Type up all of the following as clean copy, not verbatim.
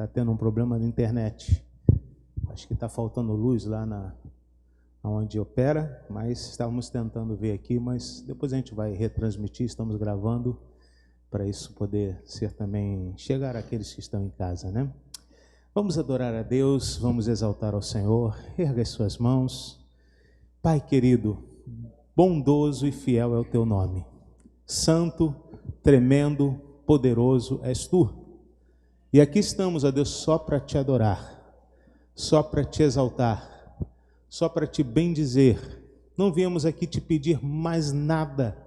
está tendo um problema na internet. Acho que está faltando luz lá onde opera, mas estávamos tentando ver aqui, mas depois a gente vai retransmitir, estamos gravando, para isso poder ser também, chegar àqueles que estão em casa, né? Vamos adorar a Deus, vamos exaltar ao Senhor, erga as suas mãos. Pai querido, bondoso e fiel é o teu nome. Santo, tremendo, poderoso és tu. E aqui estamos, ó Deus, só para te adorar, só para te exaltar, só para te bendizer. Não viemos aqui te pedir mais nada,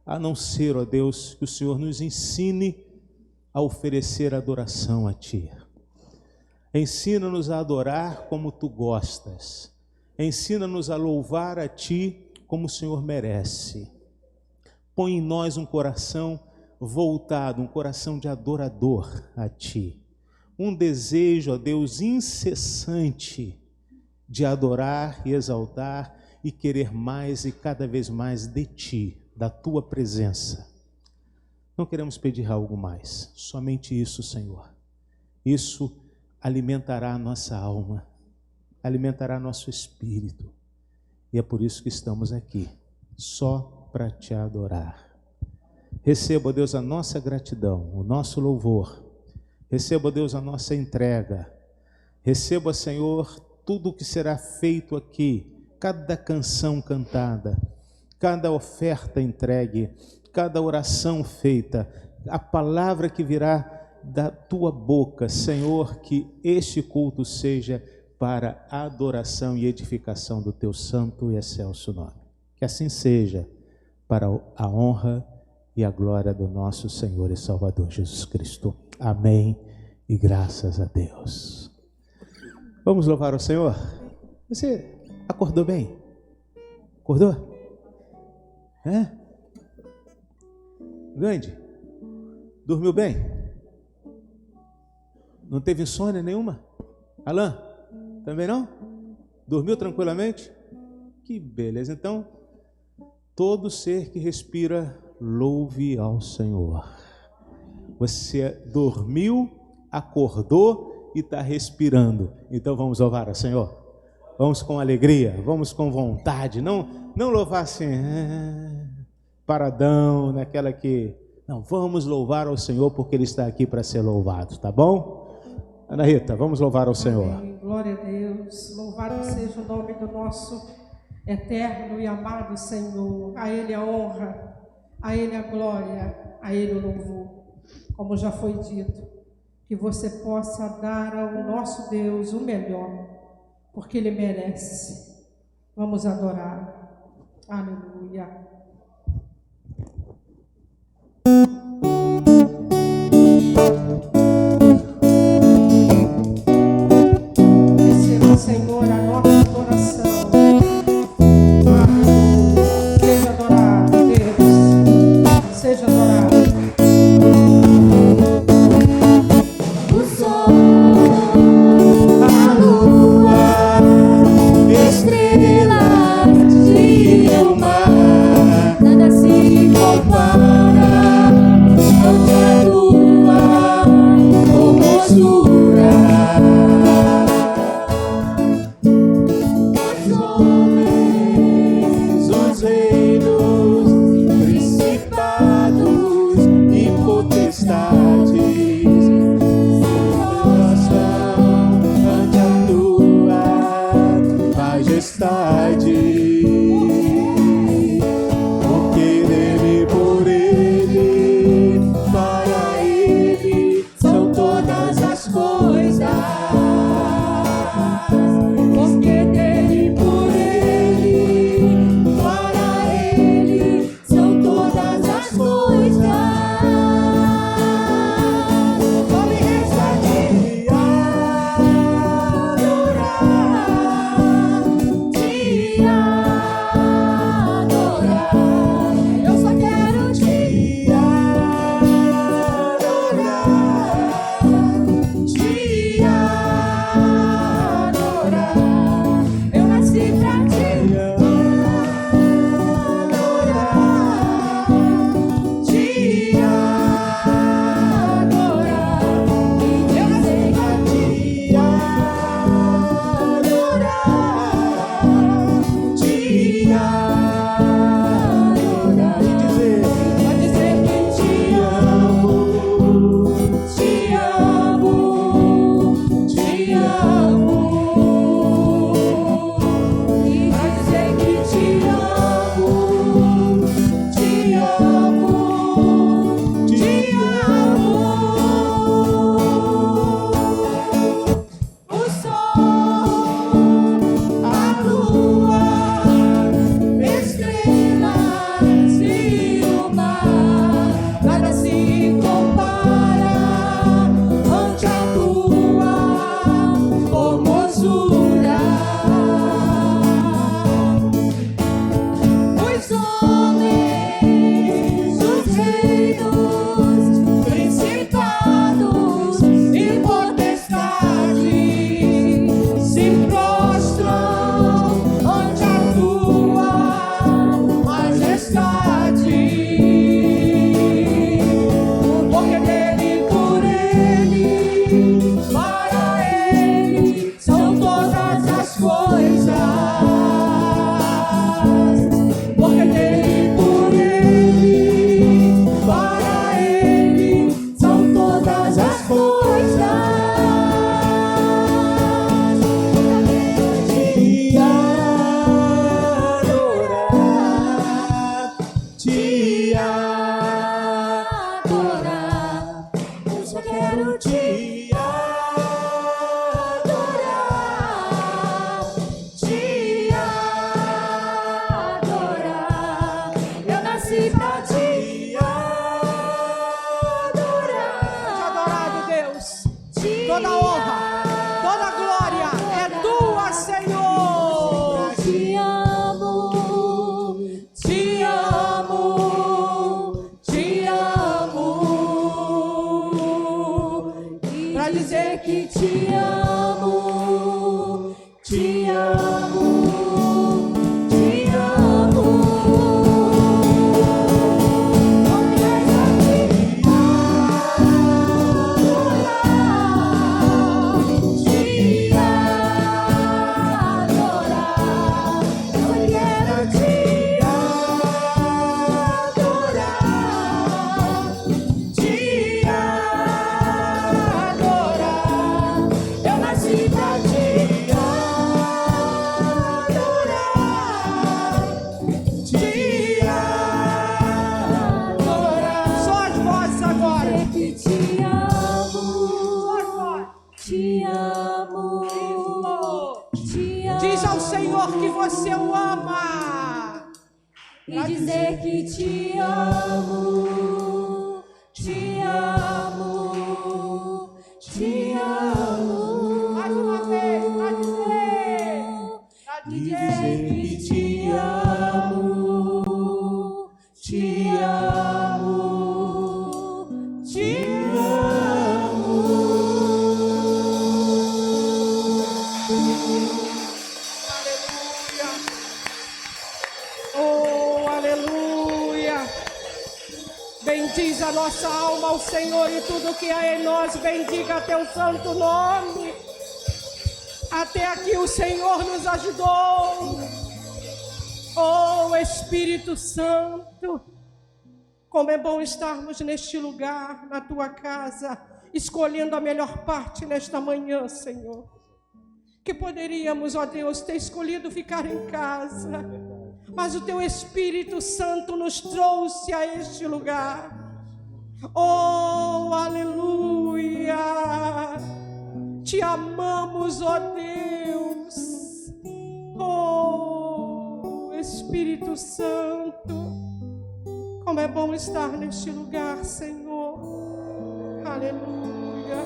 a não ser, ó Deus, que o Senhor nos ensine a oferecer adoração a ti. Ensina-nos a adorar como tu gostas. Ensina-nos a louvar a ti como o Senhor merece. Põe em nós um coração voltado, um coração de adorador a ti. Um desejo, ó Deus, incessante de adorar e exaltar e querer mais e cada vez mais de ti, da tua presença. Não queremos pedir algo mais, somente isso, Senhor. Isso alimentará a nossa alma, alimentará nosso espírito. E é por isso que estamos aqui, só para te adorar. Receba, Deus, a nossa gratidão, o nosso louvor. Receba, Deus, a nossa entrega. Receba, Senhor, tudo o que será feito aqui, cada canção cantada, cada oferta entregue, cada oração feita, a palavra que virá da tua boca, Senhor, que este culto seja para a adoração e edificação do teu santo e excelso nome. Que assim seja, para a honra e a glória do nosso Senhor e Salvador Jesus Cristo. Amém e graças a Deus. Vamos louvar o Senhor? Você acordou bem? Acordou? Grande? Dormiu bem? Não teve insônia nenhuma? Alain? Também não? Dormiu tranquilamente? Que beleza. Então, todo ser que respira, louve ao Senhor. Você dormiu, acordou e está respirando. Então vamos louvar ao Senhor. Vamos com alegria, vamos com vontade. Não louvar assim, paradão, naquela que... Não, vamos louvar ao Senhor porque Ele está aqui para ser louvado, tá bom? Ana Rita, vamos louvar ao Senhor. Amém. Glória a Deus. Louvado seja o nome do nosso eterno e amado Senhor. A Ele a honra, a Ele a glória, a Ele o louvor. Como já foi dito, que você possa dar ao nosso Deus o melhor, porque Ele merece. Vamos adorar. Aleluia. Senhor, a nossa adoração. Seja adorado, Deus. Seja adorado. O sol, a lua, estrelas e o mar, nada se compara ante a tua formosura. dizer que te amo, te amo, te amo. Você o ama e dizer que te amo, te amo, te amo. Mais uma vez, pra dizer que te amo, te amo, te amo. Bendiz a nossa alma ao Senhor e tudo que há em nós, bendiga teu santo nome. Até aqui o Senhor nos ajudou. Oh Espírito Santo, como é bom estarmos neste lugar, na tua casa, escolhendo a melhor parte nesta manhã, Senhor. Que poderíamos, ó Deus, ter escolhido ficar em casa, mas o teu Espírito Santo nos trouxe a este lugar. Oh, aleluia! Te amamos, ó Deus. Oh, Espírito Santo, como é bom estar neste lugar, Senhor. Aleluia.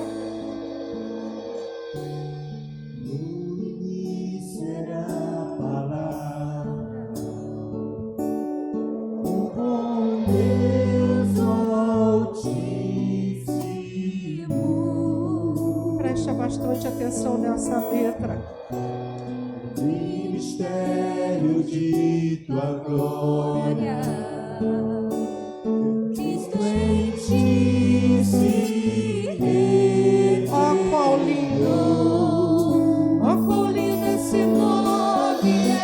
No início era a palavra, o bom Deus Altíssimo. Preste bastante atenção nessa letra. Ministério de tua glória, Cristo em ti se revelou. Ó, qual lindo! Ó, quão lindo esse nome é!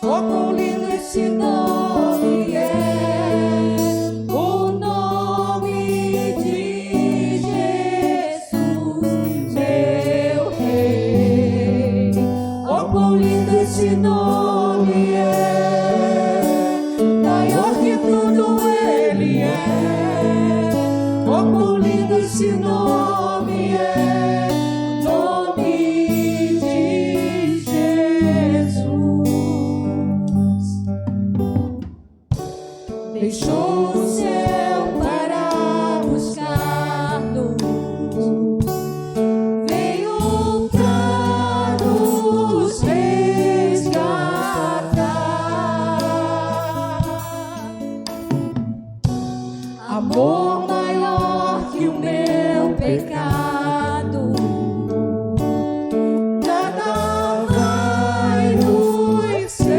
Ó, quão lindo esse nome é! O nome de Jesus, meu Rei. Ó, quão lindo esse nome é! Maior que tudo ele é! Ó, quão lindo esse nome é! Nome de Jesus. Deixou o céu para buscar-nos, veio para nos resgatar. Amor maior que o meu pecado, nada vai nos separar.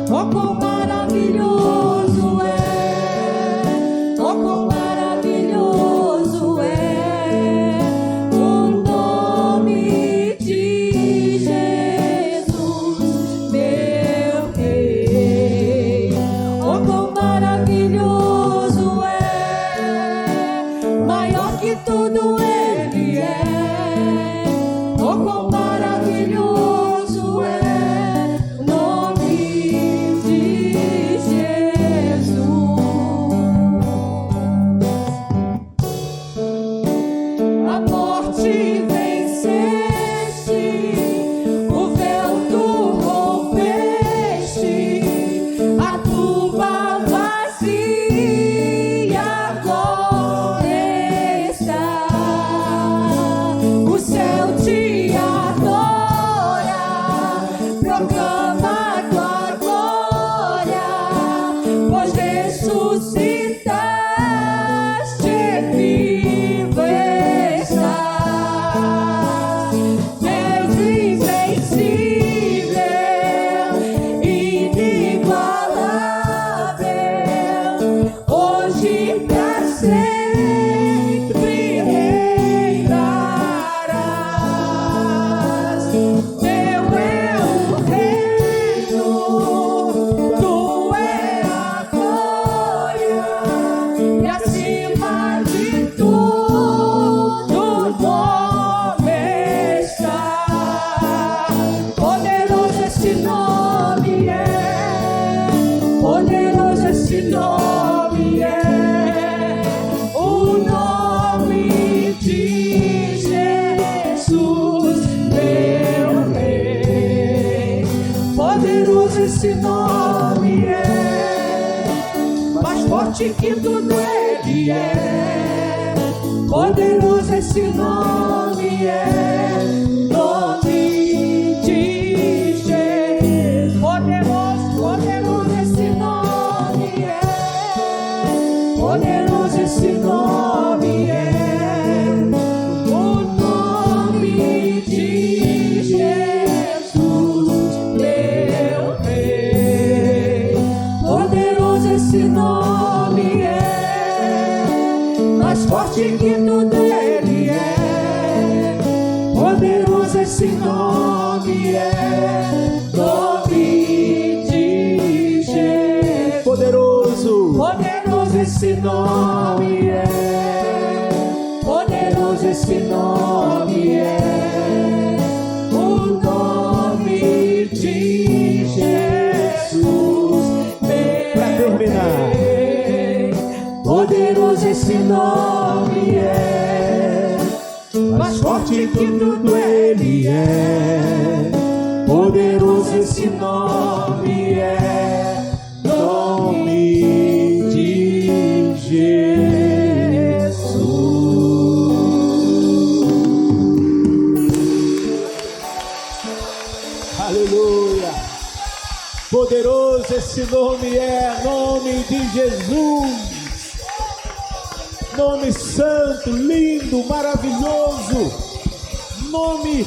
Oh, quão maravilhoso é! Oh, quão maravilhoso é o nome de Jesus, meu Rei. Oh, quão maravilhoso é! Maior que tudo ele é. Oh, quão maravilhoso é o nome de Jesus. A morte venceste, o véu tu rompeste, a tumba vazia agora está. O céu te adora, proclama a tua glória, pois ressuscitaste forte que tudo Ele é. Poderoso esse nome é, nome de Jesus. Poderoso, poderoso esse nome é. Poderoso esse nome é, o nome de Jesus, meu Rei. Poderoso esse nome é, mais forte que tudo Ele é. Poderoso esse nome é, nome de Jesus. Poderoso. Poderoso esse nome é, poderoso esse nome é, o nome de Jesus, Para terminar, Rei. Poderoso esse nome é, mais forte que tudo Ele é. Poderoso esse nome é, nome de Jesus. aleluia. Poderoso esse nome é, nome de Jesus. Nome santo, lindo, maravilhoso. Nome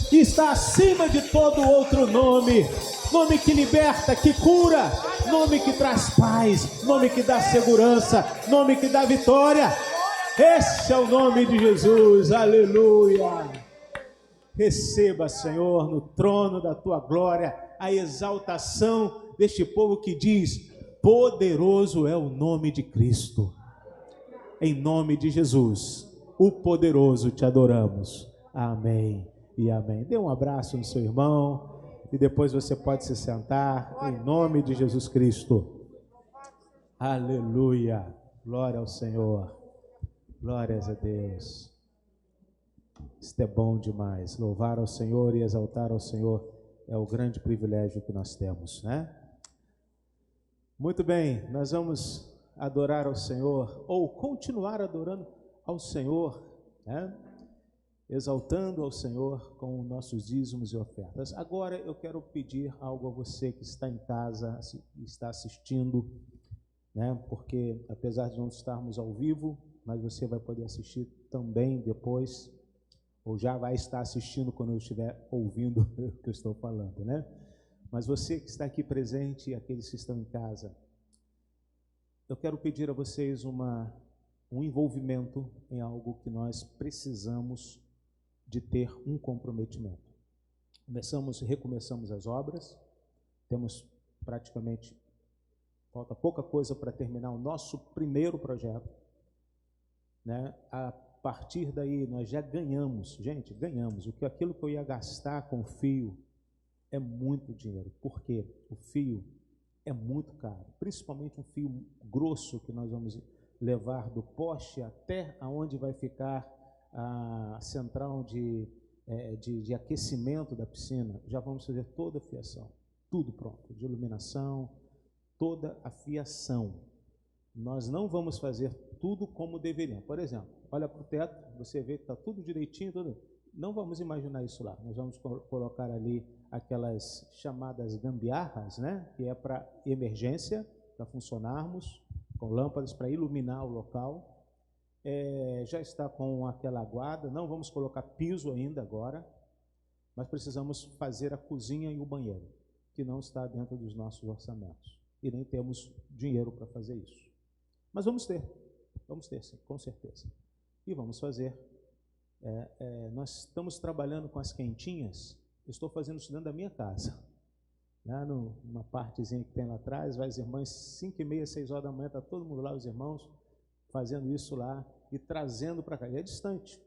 que está acima de todo outro nome. Nome que liberta, que cura. Nome que traz paz. Nome que dá segurança. Nome que dá vitória. Esse é o nome de Jesus. Aleluia. Receba, Senhor, no trono da tua glória, a exaltação deste povo que diz: poderoso é o nome de Cristo. Em nome de Jesus, o poderoso, te adoramos. Amém e amém. Dê um abraço no seu irmão e depois você pode se sentar, em nome de Jesus Cristo. Aleluia. Glória ao Senhor. Glórias a Deus. Isto é bom demais. Louvar ao Senhor e exaltar ao Senhor é o grande privilégio que nós temos, né? Muito bem, nós vamos adorar ao Senhor, ou continuar adorando ao Senhor, né? Exaltando ao Senhor com nossos dízimos e ofertas. Agora eu quero pedir algo a você que está em casa, está assistindo, né? Porque apesar de não estarmos ao vivo, mas você vai poder assistir também depois, ou já vai estar assistindo quando eu estiver ouvindo o que eu estou falando, né? Mas você que está aqui presente e aqueles que estão em casa, eu quero pedir a vocês um envolvimento em algo que nós precisamos de ter um comprometimento. Recomeçamos as obras, temos praticamente, falta pouca coisa para terminar o nosso primeiro projeto, né? A partir daí nós já ganhamos, gente, ganhamos. Aquilo que eu ia gastar com fio é muito dinheiro. Por quê? O fio é muito caro, principalmente um fio grosso que nós vamos levar do poste até aonde vai ficar a central de aquecimento da piscina. Já vamos fazer toda a fiação, tudo pronto, de iluminação, toda a fiação. Nós não vamos fazer tudo como deveríamos. Por exemplo, olha para o teto, você vê que está tudo direitinho, tudo. Não vamos imaginar isso lá. Nós vamos colocar ali aquelas chamadas gambiarras, né? Que é para emergência, para funcionarmos, com lâmpadas para iluminar o local. Já está com aquela guarda, não vamos colocar piso ainda agora, mas precisamos fazer a cozinha e o banheiro, que não está dentro dos nossos orçamentos. E nem temos dinheiro para fazer isso. Mas vamos ter sim, com certeza. E vamos fazer. Nós estamos trabalhando com as quentinhas, estou fazendo isso dentro da minha casa. Lá numa partezinha que tem lá atrás, vai as irmãs, 5h30, 6 horas da manhã, está todo mundo lá, os irmãos, fazendo isso lá e trazendo para cá. E é distante.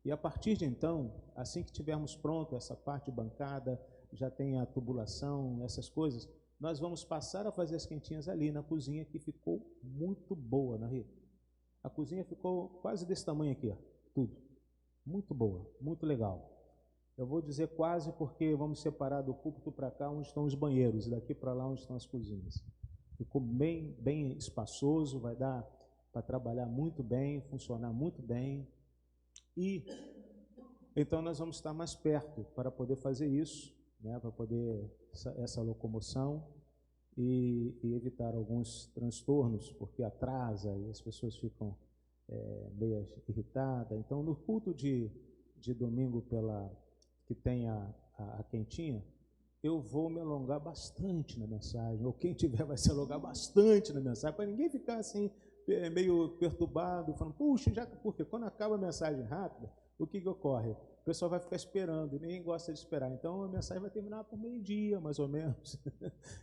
E a partir de então, assim que tivermos pronto essa parte de bancada, já tem a tubulação, essas coisas, nós vamos passar a fazer as quentinhas ali na cozinha, que ficou muito boa, né, Rita? A cozinha ficou quase desse tamanho aqui, ó, tudo. Muito boa, muito legal. Eu vou dizer quase porque vamos separar do púlpito para cá onde estão os banheiros e daqui para lá onde estão as cozinhas. ficou bem espaçoso, vai dar para trabalhar muito bem, funcionar muito bem. E então nós vamos estar mais perto para poder fazer isso, né, para poder essa locomoção e evitar alguns transtornos, porque atrasa e as pessoas ficam meio irritadas. Então, no culto de domingo que tem a quentinha, eu vou me alongar bastante na mensagem, ou quem tiver vai se alongar bastante na mensagem, para ninguém ficar assim, meio perturbado, falando, puxa, porque quando acaba a mensagem rápida, o que ocorre? O pessoal vai ficar esperando, e ninguém gosta de esperar. Então, a mensagem vai terminar por meio-dia, mais ou menos,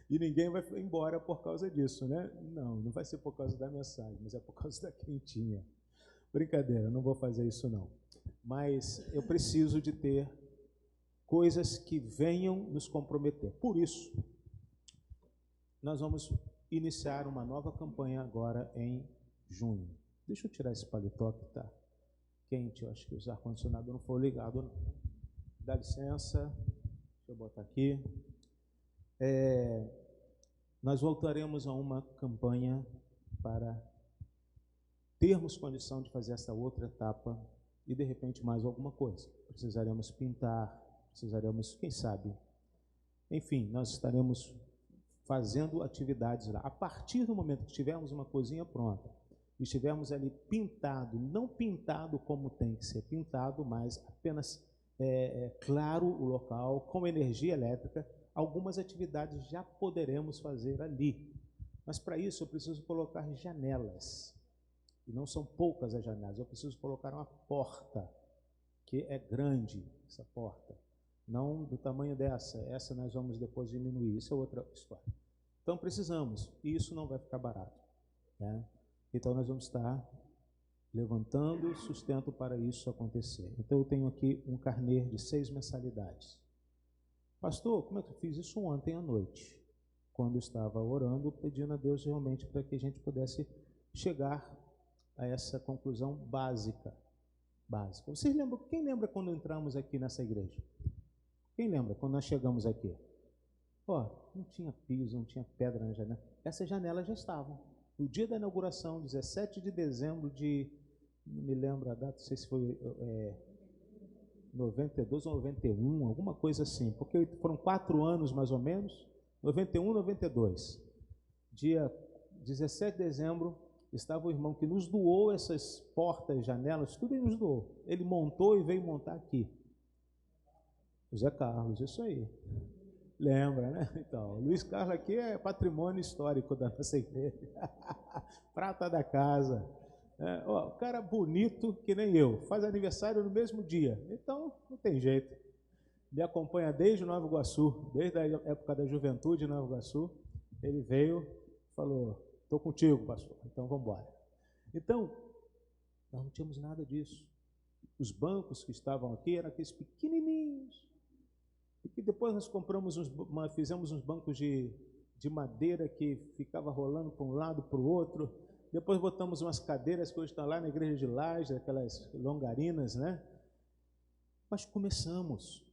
e ninguém vai embora por causa disso, né? Não vai ser por causa da mensagem, mas é por causa da quentinha. Brincadeira, não vou fazer isso não. Mas eu preciso de ter coisas que venham nos comprometer. Por isso, nós vamos iniciar uma nova campanha agora em junho. Deixa eu tirar esse paletó que está quente, eu acho que os ar-condicionado não foi ligado, não. Dá licença, deixa eu botar aqui. Nós voltaremos a uma campanha para termos condição de fazer essa outra etapa e, de repente, mais alguma coisa. Precisaremos pintar, precisaremos, quem sabe, enfim, nós estaremos fazendo atividades lá. A partir do momento que tivermos uma cozinha pronta, estivermos ali pintado, não pintado como tem que ser pintado, mas apenas claro o local, com energia elétrica, algumas atividades já poderemos fazer ali. Mas para isso eu preciso colocar janelas, e não são poucas as janelas, eu preciso colocar uma porta, que é grande, essa porta, não do tamanho essa nós vamos depois diminuir, isso é outra história. Então precisamos, e isso não vai ficar barato, né? Então nós vamos estar levantando sustento para isso acontecer. Então eu tenho aqui um carnê de 6 mensalidades. Pastor, como é que eu fiz isso ontem à noite? Quando eu estava orando, pedindo a Deus realmente para que a gente pudesse chegar a essa conclusão básica. Vocês lembram? Quem lembra quando entramos aqui nessa igreja? Quem lembra quando nós chegamos aqui? Não tinha piso, não tinha pedra na janela. Essas janelas já estavam. No dia da inauguração, 17 de dezembro de, não me lembro a data, não sei se foi 92 ou 91, alguma coisa assim, porque foram 4 anos mais ou menos, 91, 92. Dia 17 de dezembro, estava o irmão que nos doou essas portas, janelas, tudo ele nos doou. Ele montou e veio montar aqui. José Carlos, isso aí. Lembra, né? Então, Luiz Carlos aqui é patrimônio histórico da nossa igreja. Prata da casa. O cara bonito que nem eu, faz aniversário no mesmo dia. Então, não tem jeito. Me acompanha desde Nova Iguaçu, desde a época da juventude em Nova Iguaçu. Ele veio e falou, estou contigo, pastor, então vamos embora. Então, nós não tínhamos nada disso. Os bancos que estavam aqui eram aqueles pequenininhos. E depois nós fizemos uns bancos de madeira que ficava rolando para um lado para o outro. Depois botamos umas cadeiras que hoje estão lá na igreja de Laje, aquelas longarinas, né? Mas começamos.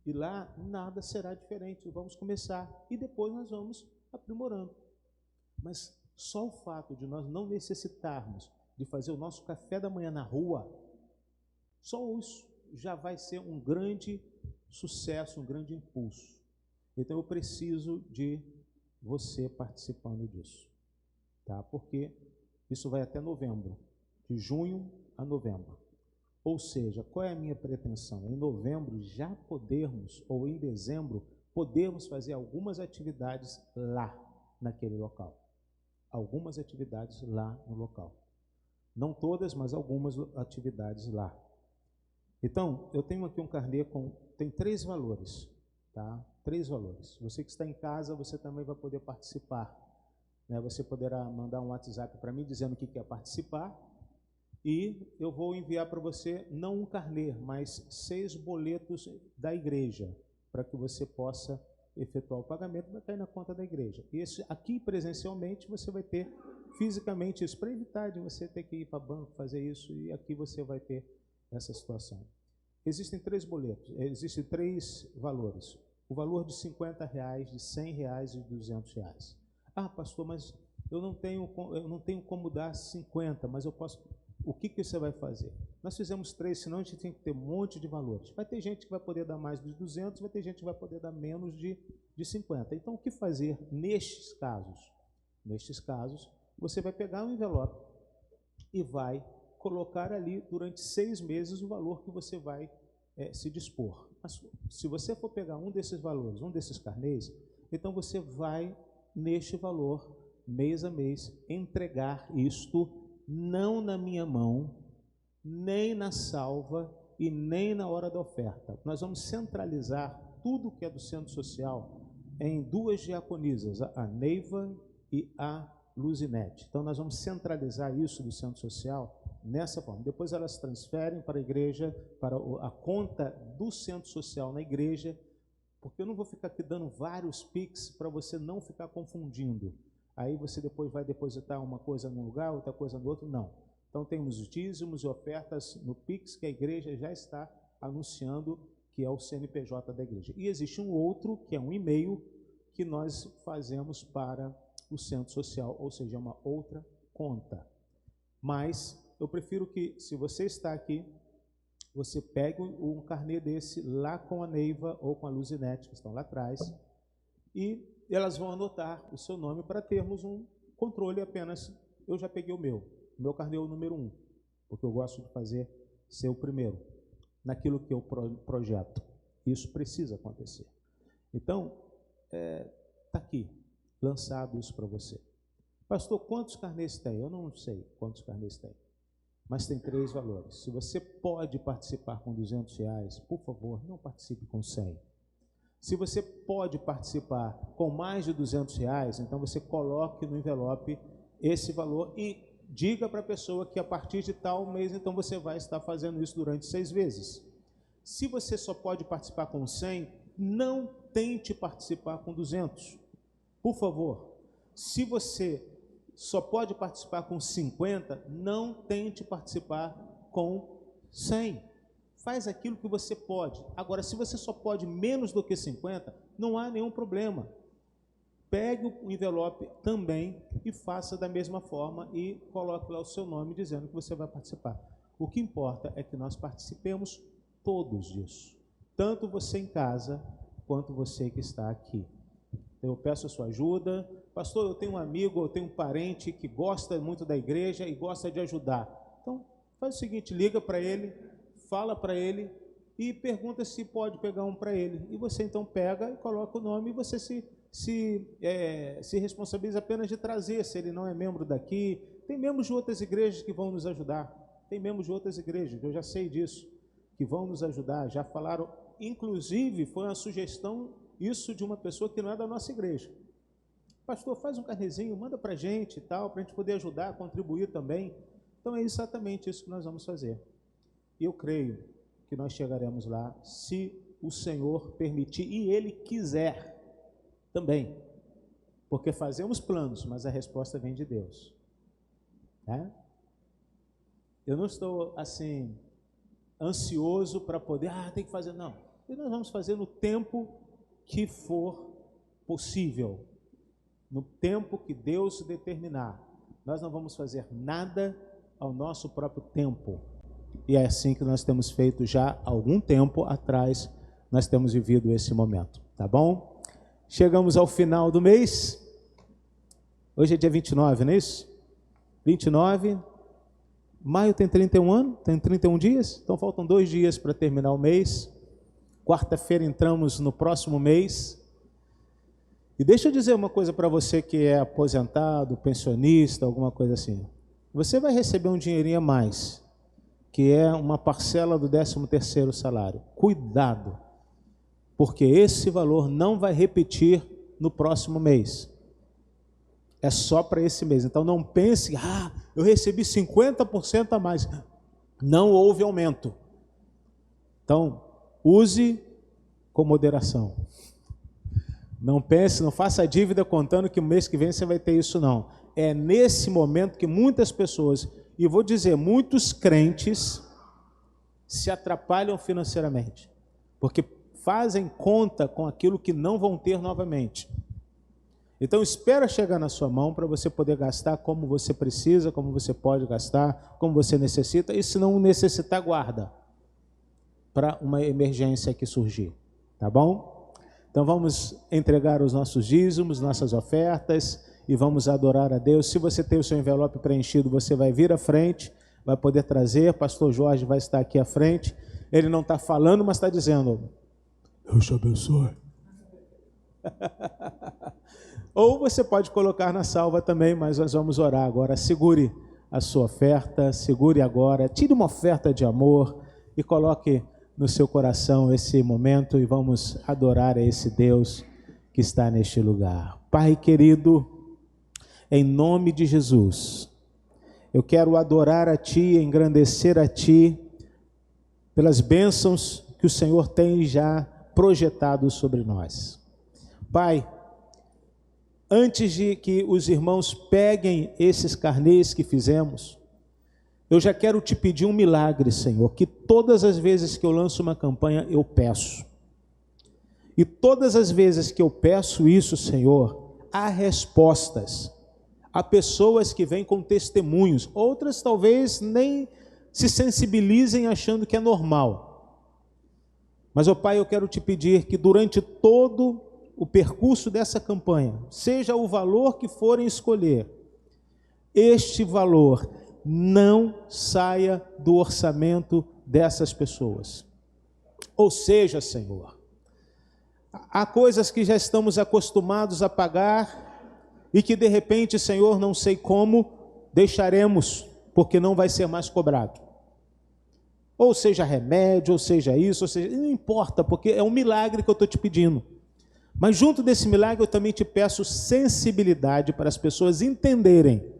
E lá nada será diferente. Vamos começar. E depois nós vamos aprimorando. Mas só o fato de nós não necessitarmos de fazer o nosso café da manhã na rua, só isso já vai ser um grande sucesso, um grande impulso. Então eu preciso de você participando disso, tá? Porque isso vai até novembro, de junho a novembro. Ou seja, qual é a minha pretensão? Em novembro já podermos, ou em dezembro, podermos fazer algumas atividades lá, naquele local. Algumas atividades lá no local. Não todas, mas algumas atividades lá. Então, eu tenho aqui um carnê tem 3 valores, tá? 3 valores. Você que está em casa, você também vai poder participar, né? Você poderá mandar um WhatsApp para mim dizendo que quer participar e eu vou enviar para você não um carnê, mas 6 boletos da igreja, para que você possa efetuar o pagamento, vai cair na conta da igreja. E aqui presencialmente você vai ter fisicamente isso, para evitar de você ter que ir para banco fazer isso, e aqui você vai ter essa situação. Existem 3 boletos, existem 3 valores. O valor de R$50, de R$100 e de R$200. Ah, pastor, mas eu não tenho como dar 50, mas eu posso... O que você vai fazer? Nós fizemos 3, senão a gente tem que ter um monte de valores. Vai ter gente que vai poder dar mais de 200, vai ter gente que vai poder dar menos de 50. Então, o que fazer nestes casos? Nestes casos, você vai pegar um envelope e vai colocar ali durante 6 meses o valor que você vai se dispor. Mas, se você for pegar um desses valores, um desses carnês, então você vai, neste valor, mês a mês, entregar isto não na minha mão, nem na salva e nem na hora da oferta. Nós vamos centralizar tudo que é do Centro Social em 2 diaconisas, a Neiva e a Luzinete. Então, nós vamos centralizar isso do Centro Social nessa forma. Depois elas transferem para a igreja, para a conta do Centro Social na igreja, porque eu não vou ficar aqui dando vários Pix para você não ficar confundindo. Aí você depois vai depositar uma coisa num lugar, outra coisa no outro, não. Então temos os dízimos e ofertas no Pix, que a igreja já está anunciando, que é o CNPJ da igreja. E existe um outro, que é um e-mail, que nós fazemos para o Centro Social, ou seja, uma outra conta. Mas eu prefiro que, se você está aqui, você pegue um carnê desse lá com a Neiva ou com a Luzinete, que estão lá atrás, e elas vão anotar o seu nome para termos um controle apenas. Eu já peguei o meu carnê é o número 1, porque eu gosto de fazer ser o primeiro, naquilo que eu projeto. Isso precisa acontecer. Então, está aqui, lançado isso para você. Pastor, quantos carnês tem? Eu não sei quantos carnês tem, mas tem 3 valores. Se você pode participar com R$200, por favor, não participe com 100. Se você pode participar com mais de R$200, então você coloque no envelope esse valor e diga para a pessoa que a partir de tal mês, então você vai estar fazendo isso durante 6 vezes. Se você só pode participar com 100, não tente participar com 200. Por favor, se você só pode participar com 50, não tente participar com 100. Faz aquilo que você pode. Agora, se você só pode menos do que 50, não há nenhum problema. Pegue o envelope também e faça da mesma forma e coloque lá o seu nome dizendo que você vai participar. O que importa é que nós participemos todos disso. Tanto você em casa, quanto você que está aqui. Eu peço a sua ajuda. Pastor, eu tenho um amigo, eu tenho um parente que gosta muito da igreja e gosta de ajudar. Então, faz o seguinte, liga para ele, fala para ele e pergunta se pode pegar um para ele. E você então pega e coloca o nome e você se responsabiliza apenas de trazer, se ele não é membro daqui. Tem membros de outras igrejas que vão nos ajudar. Tem membros de outras igrejas, eu já sei disso, que vão nos ajudar. Já falaram, inclusive foi uma sugestão isso de uma pessoa que não é da nossa igreja. Pastor, faz um carnezinho, manda para a gente e tal, para a gente poder ajudar, contribuir também. Então é exatamente isso que nós vamos fazer. E eu creio que nós chegaremos lá, se o Senhor permitir e Ele quiser também. Porque fazemos planos, mas a resposta vem de Deus. Eu não estou, assim, ansioso para poder, tem que fazer, não. E nós vamos fazer no tempo que for possível, no tempo que Deus determinar. Nós não vamos fazer nada ao nosso próprio tempo. E é assim que nós temos feito já há algum tempo atrás, nós temos vivido esse momento, tá bom? Chegamos ao final do mês. Hoje é dia 29, não é isso? 29. Maio tem 31 anos, tem 31 dias, então faltam 2 dias para terminar o mês. Quarta-feira entramos no próximo mês. E deixa eu dizer uma coisa para você que é aposentado, pensionista, alguma coisa assim. Você vai receber um dinheirinho a mais, que é uma parcela do 13º salário. Cuidado, porque esse valor não vai repetir no próximo mês. É só para esse mês. Então não pense, eu recebi 50% a mais. Não houve aumento. Então, use com moderação. Não pense, não faça dívida contando que o mês que vem você vai ter isso, não. É nesse momento que muitas pessoas, e vou dizer, muitos crentes se atrapalham financeiramente, porque fazem conta com aquilo que não vão ter novamente. Então espera chegar na sua mão para você poder gastar como você precisa, como você pode gastar, como você necessita, e se não necessitar, guarda para uma emergência que surgir, tá bom? Então vamos entregar os nossos dízimos, nossas ofertas e vamos adorar a Deus. Se você tem o seu envelope preenchido, você vai vir à frente, vai poder trazer, pastor Jorge vai estar aqui à frente. Ele não está falando, mas está dizendo: Deus te abençoe. Ou você pode colocar na salva também, mas nós vamos orar agora. Segure a sua oferta, segure agora, tire uma oferta de amor e coloque no seu coração esse momento e vamos adorar a esse Deus que está neste lugar. Pai querido, em nome de Jesus, eu quero adorar a Ti, engrandecer a Ti pelas bênçãos que o Senhor tem já projetado sobre nós. Pai, antes de que os irmãos peguem esses carnês que fizemos, eu já quero te pedir um milagre, Senhor, que todas as vezes que eu lanço uma campanha, eu peço. E todas as vezes que eu peço isso, Senhor, há respostas. Há pessoas que vêm com testemunhos, outras talvez nem se sensibilizem achando que é normal. Mas, ó Pai, eu quero te pedir que durante todo o percurso dessa campanha, seja o valor que forem escolher, este valor não saia do orçamento dessas pessoas. Ou seja, Senhor, há coisas que já estamos acostumados a pagar e que de repente, Senhor, não sei como, deixaremos, porque não vai ser mais cobrado. Ou seja remédio, ou seja isso, ou seja, não importa, porque é um milagre que eu estou te pedindo. Mas junto desse milagre eu também te peço sensibilidade para as pessoas entenderem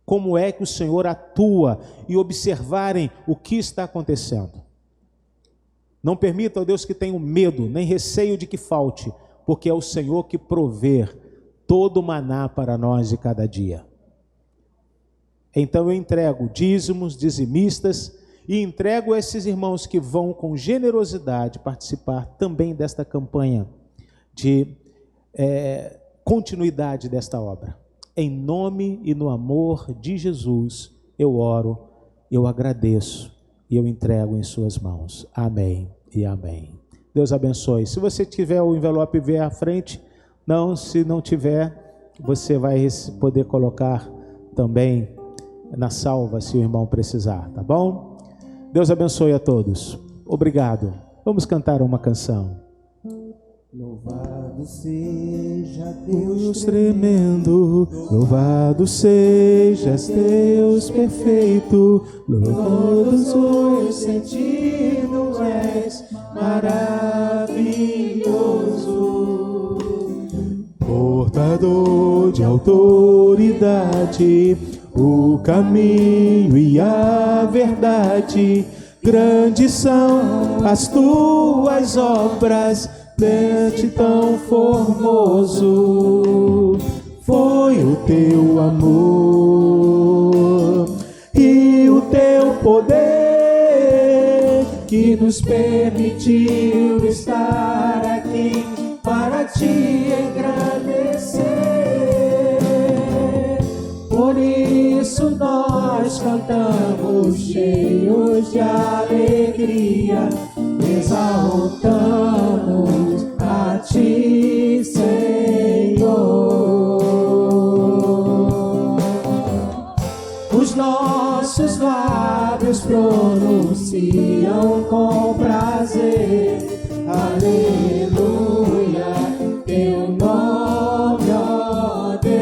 como é que o Senhor atua e observarem o que está acontecendo. Não permita, ó Deus, que tenham medo, nem receio de que falte, porque é o Senhor que provê todo o maná para nós de cada dia. Então eu entrego dízimos, dizimistas, e entrego a esses irmãos que vão com generosidade participar também desta campanha de continuidade desta obra. Em nome e no amor de Jesus, eu oro, eu agradeço e eu entrego em suas mãos. Amém e amém. Deus abençoe. Se você tiver o envelope, vier à frente. Não, se não tiver, você vai poder colocar também na salva, se o irmão precisar, tá bom? Deus abençoe a todos. Obrigado. Vamos cantar uma canção. Louvado seja Deus tremendo, louvado sejas Deus perfeito, todos os sentidos és maravilhoso. Portador de autoridade, o caminho e a verdade, grandes são as tuas obras, Deus tão formoso, foi o teu amor e o teu poder que nos permitiu estar aqui para te engrandecer. Por isso nós cantamos cheios de alegria, exaltamos a ti, Senhor. Os nossos lábios pronunciam com prazer, aleluia, teu nome, ó Deus.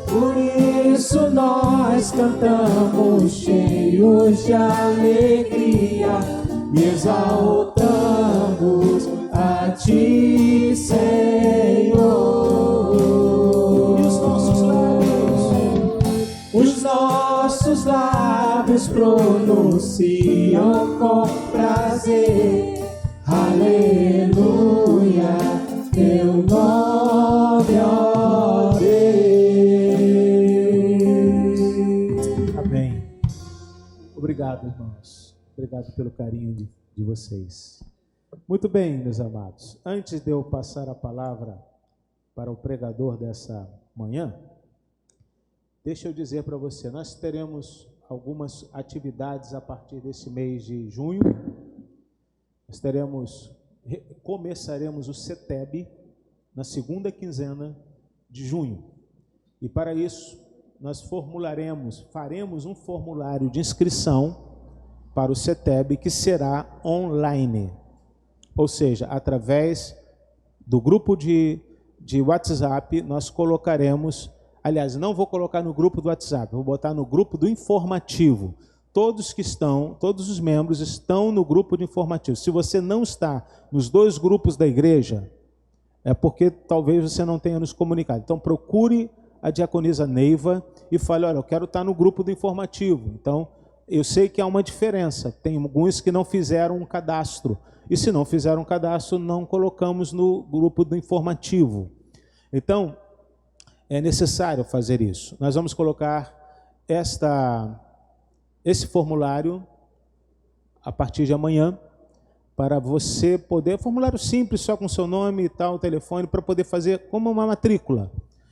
Por isso nós cantamos cheios de alegria, e exaltamos a ti, Senhor. E os nossos lábios pronunciam com prazer, aleluia, teu nome, ó Deus. Amém. Obrigado, irmãos. Obrigado pelo carinho de vocês. Muito bem, meus amados. Antes de eu passar a palavra para o pregador dessa manhã, deixa eu dizer para você, nós teremos algumas atividades a partir desse mês de junho. Nós começaremos o CETEB na segunda quinzena de junho. E para isso, nós faremos um formulário de inscrição para o CETEB que será online. Ou seja, através do grupo de WhatsApp, nós colocaremos, aliás, não vou colocar no grupo do WhatsApp, vou botar no grupo do informativo. Todos os membros estão no grupo de informativo. Se você não está nos dois grupos da igreja, é porque talvez você não tenha nos comunicado. Então procure a diaconisa Neiva e fale, olha, eu quero estar no grupo do informativo. Então, eu sei que há uma diferença. Tem alguns que não fizeram um cadastro. E se não fizeram um cadastro, não colocamos no grupo do informativo. Então, é necessário fazer isso. Nós vamos colocar esse formulário a partir de amanhã, para você poder, formulário simples, só com seu nome e tal, telefone, para poder fazer como uma matrícula.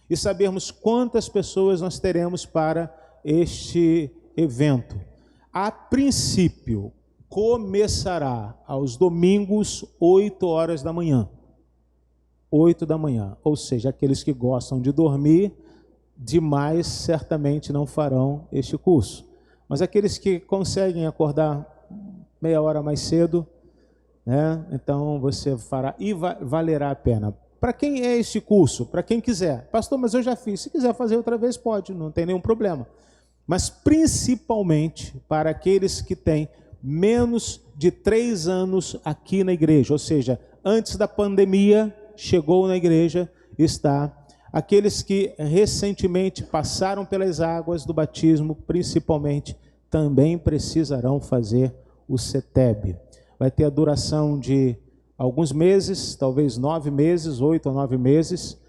E sabermos quantas pessoas nós teremos para este evento. A princípio, começará aos domingos, 8 horas da manhã. 8 da manhã. Ou seja, aqueles que gostam de dormir demais certamente não farão este curso. Mas aqueles que conseguem acordar meia hora mais cedo, né, então você fará e valerá a pena. Para quem é este curso? Para quem quiser. Pastor, mas eu já fiz. Se quiser fazer outra vez, pode, não tem nenhum problema. Mas principalmente para aqueles que têm menos de 3 anos aqui na igreja, ou seja, antes da pandemia, chegou na igreja, está. Aqueles que recentemente passaram pelas águas do batismo, principalmente, também precisarão fazer o CETEB. Vai ter a duração de alguns meses, talvez 9 meses, 8 ou 9 meses,